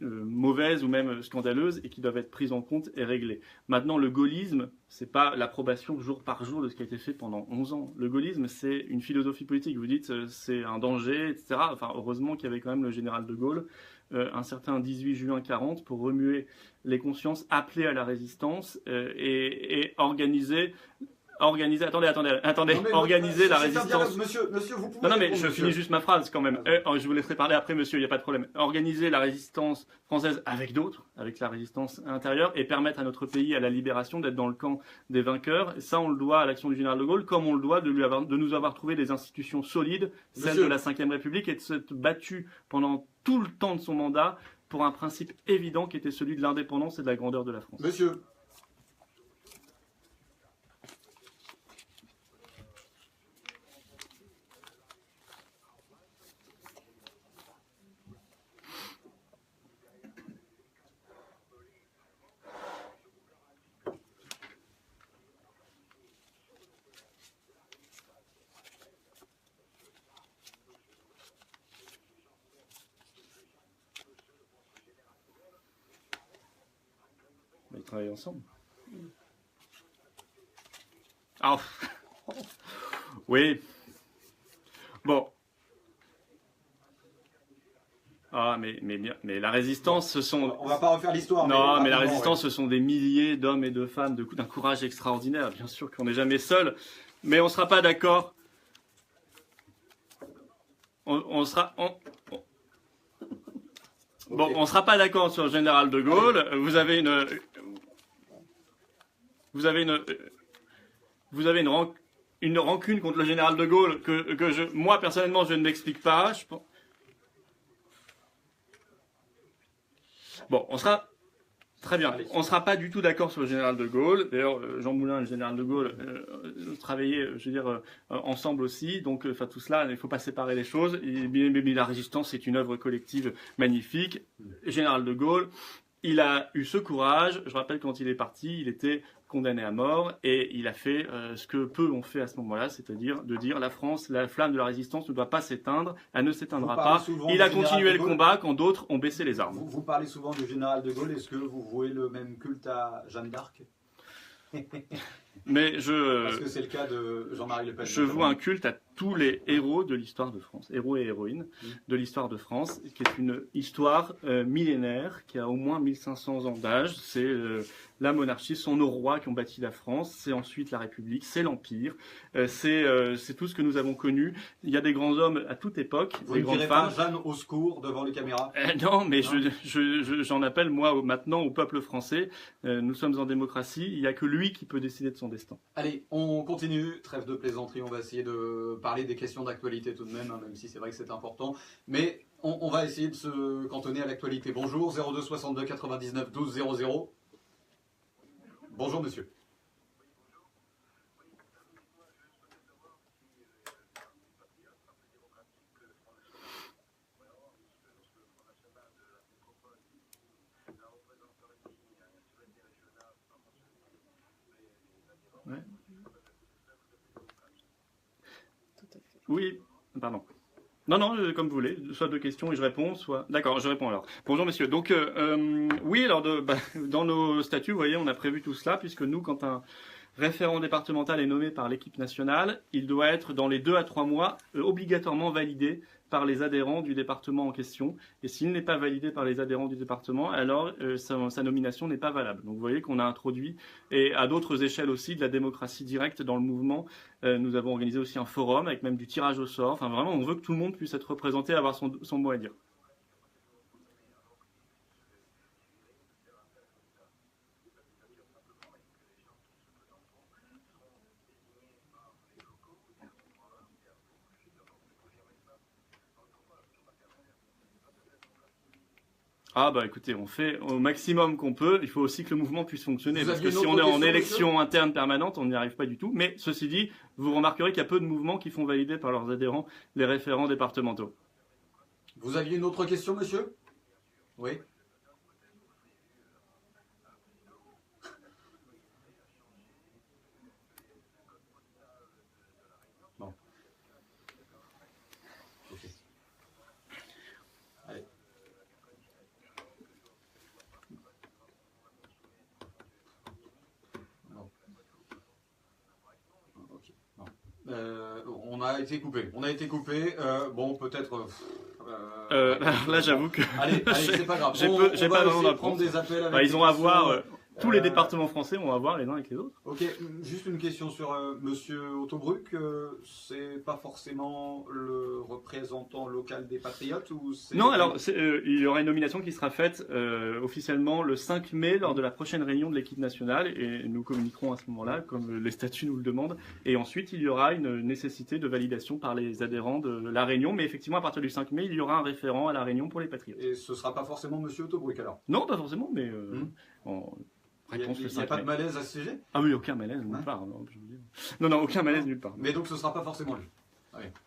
mauvaises ou même scandaleuses et qui doivent être prises en compte et réglées. Maintenant, le gaullisme, c'est pas l'approbation jour par jour de ce qui a été fait pendant 11 ans. Le gaullisme, c'est une philosophie politique. Vous dites c'est un danger, etc. Enfin, heureusement qu'il y avait quand même le général de Gaulle, un certain 18 juin 40, pour remuer les consciences, appeler à la résistance et organiser, attendez, Non, organiser la c'est un résistance. dialogue, monsieur, vous pouvez. Non, mais répondre, je monsieur. finis juste ma phrase quand même. Je vous laisserai parler après, monsieur, il n'y a pas de problème. Organiser la résistance française avec d'autres, avec la résistance intérieure, et permettre à notre pays, à la libération, d'être dans le camp des vainqueurs. Ça, on le doit à l'action du général de Gaulle, comme on le doit de nous avoir trouvé des institutions solides, celles Monsieur. de la Ve République, et de s'être battu pendant tout le temps de son mandat pour un principe évident qui était celui de l'indépendance et de la grandeur de la France. Monsieur. Ils travaillent ensemble. Ah, oui. Bon. Ah, mais la résistance, ce sont... On va pas refaire l'histoire. Non, mais la rapidement, résistance, ouais. ce sont des milliers d'hommes et de femmes d'un courage extraordinaire. Bien sûr qu'on n'est jamais seul, mais on ne sera pas d'accord. On sera... Bon, Ok. on sera pas d'accord sur le général de Gaulle. Vous avez une rancune contre le général de Gaulle que moi personnellement je ne m'explique pas. Bon, on sera très bien. Allez. On sera pas du tout d'accord sur le général de Gaulle. D'ailleurs, Jean Moulin et le général de Gaulle travaillaient, je veux dire, ensemble aussi. Donc, enfin, tout cela, il faut pas séparer les choses. Mais la résistance, c'est une œuvre collective magnifique. Le général de Gaulle, il a eu ce courage. Je rappelle, quand il est parti, il était condamné à mort et il a fait ce que peu ont fait à ce moment-là, c'est-à-dire de dire la France, la flamme de la résistance ne doit pas s'éteindre, elle ne s'éteindra Vous parlez pas. souvent Il du a général continué de le Gaulle. combat quand d'autres ont baissé les armes. Vous parlez souvent du général de Gaulle. Est-ce que vous vouez le même culte à Jeanne d'Arc? Mais Parce que c'est le cas de Jean-Marie Le Pen. je voue un culte à tous les héros de l'histoire de France, héros et héroïnes de l'histoire de France, qui est une histoire millénaire, qui a au moins 1500 ans d'âge. C'est la monarchie, ce sont nos rois qui ont bâti la France, c'est ensuite la République, c'est l'Empire, c'est tout ce que nous avons connu. Il y a des grands hommes à toute époque, Vous des ne grandes direz femmes. pas Jeanne au secours devant les caméras? Non, mais Non. j'en appelle moi maintenant au peuple français. Nous sommes en démocratie, il n'y a que lui qui peut décider de son destin. Allez, on continue. Trêve de plaisanterie. On va essayer de parler des questions d'actualité tout de même, hein, même si c'est vrai que c'est important. Mais on va essayer de se cantonner à l'actualité. Bonjour, 02 62 99 12 00. Bonjour, monsieur. Ouais. Tout à fait. Oui, pardon. Non, comme vous voulez, soit deux questions et je réponds, soit... D'accord, je réponds alors. Bonjour messieurs. Donc, oui, alors dans nos statuts, vous voyez, on a prévu tout cela, puisque nous, quand un référent départemental est nommé par l'équipe nationale, il doit être dans les 2 à 3 mois obligatoirement validé par les adhérents du département en question. Et s'il n'est pas validé par les adhérents du département, alors sa nomination n'est pas valable. Donc vous voyez qu'on a introduit, et à d'autres échelles aussi, de la démocratie directe dans le mouvement. Nous avons organisé aussi un forum avec même du tirage au sort. Enfin vraiment, on veut que tout le monde puisse être représenté, avoir son mot à dire. Ah bah écoutez, on fait au maximum qu'on peut. Il faut aussi que le mouvement puisse fonctionner. Vous Parce que aviez si une on est autre en question, élection interne permanente, on n'y arrive pas du tout. Mais ceci dit, vous remarquerez qu'il y a peu de mouvements qui font valider par leurs adhérents les référents départementaux. Vous aviez une autre question, monsieur? Oui. Bon. Ok. Allez. Non. Ok. Non. On a été coupé. On a été coupé. Bon, peut-être. Là, j'avoue que Allez, c'est pas grave. j'ai On pas va vraiment essayer de d'apprendre. prendre des appels avec Bah, ils des ont à questions, voir, tous les euh, départements français vont avoir les uns avec les autres. Ok, juste une question sur Monsieur Autobruck. C'est pas forcément le représentant local des Patriotes ou c'est... Non, alors il y aura une nomination qui sera faite officiellement le 5 mai lors de la prochaine réunion de l'équipe nationale et nous communiquerons à ce moment-là comme les statuts nous le demandent. Et ensuite, il y aura une nécessité de validation par les adhérents de la réunion. Mais effectivement, à partir du 5 mai, il y aura un référent à la réunion pour les Patriotes. Et ce sera pas forcément Monsieur Autobruck alors. Non, pas forcément, mais en Il réponse le n'y a 5 pas de mai. malaise à ce sujet. Ah oui, aucun malaise nulle Hein part. Non, je veux dire. Non, aucun malaise nulle part. Mais donc ce sera pas forcément lui.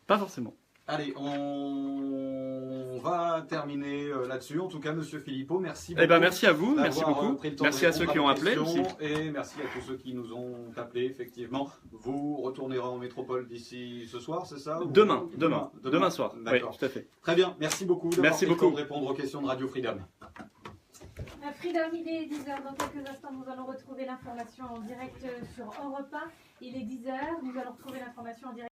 Pas forcément. Allez, on va terminer là-dessus. En tout cas, Monsieur Philippot, merci beaucoup. Eh ben, merci à vous, merci d'avoir, beaucoup. pris le temps Merci de à ceux qui répondre ont nos appelé aussi. questions. Et merci à tous ceux qui nous ont appelés, effectivement. Vous retournerez en métropole d'ici ce soir, c'est ça ou... Demain soir. Oui, D'accord. tout à fait. Très bien, merci beaucoup d'avoir Merci pris le temps beaucoup. de répondre aux questions de Radio Freedom. Freedom, il est 10h. Dans quelques instants, nous allons retrouver l'information en direct sur Europe 1. Il est 10h. Nous allons retrouver l'information en direct.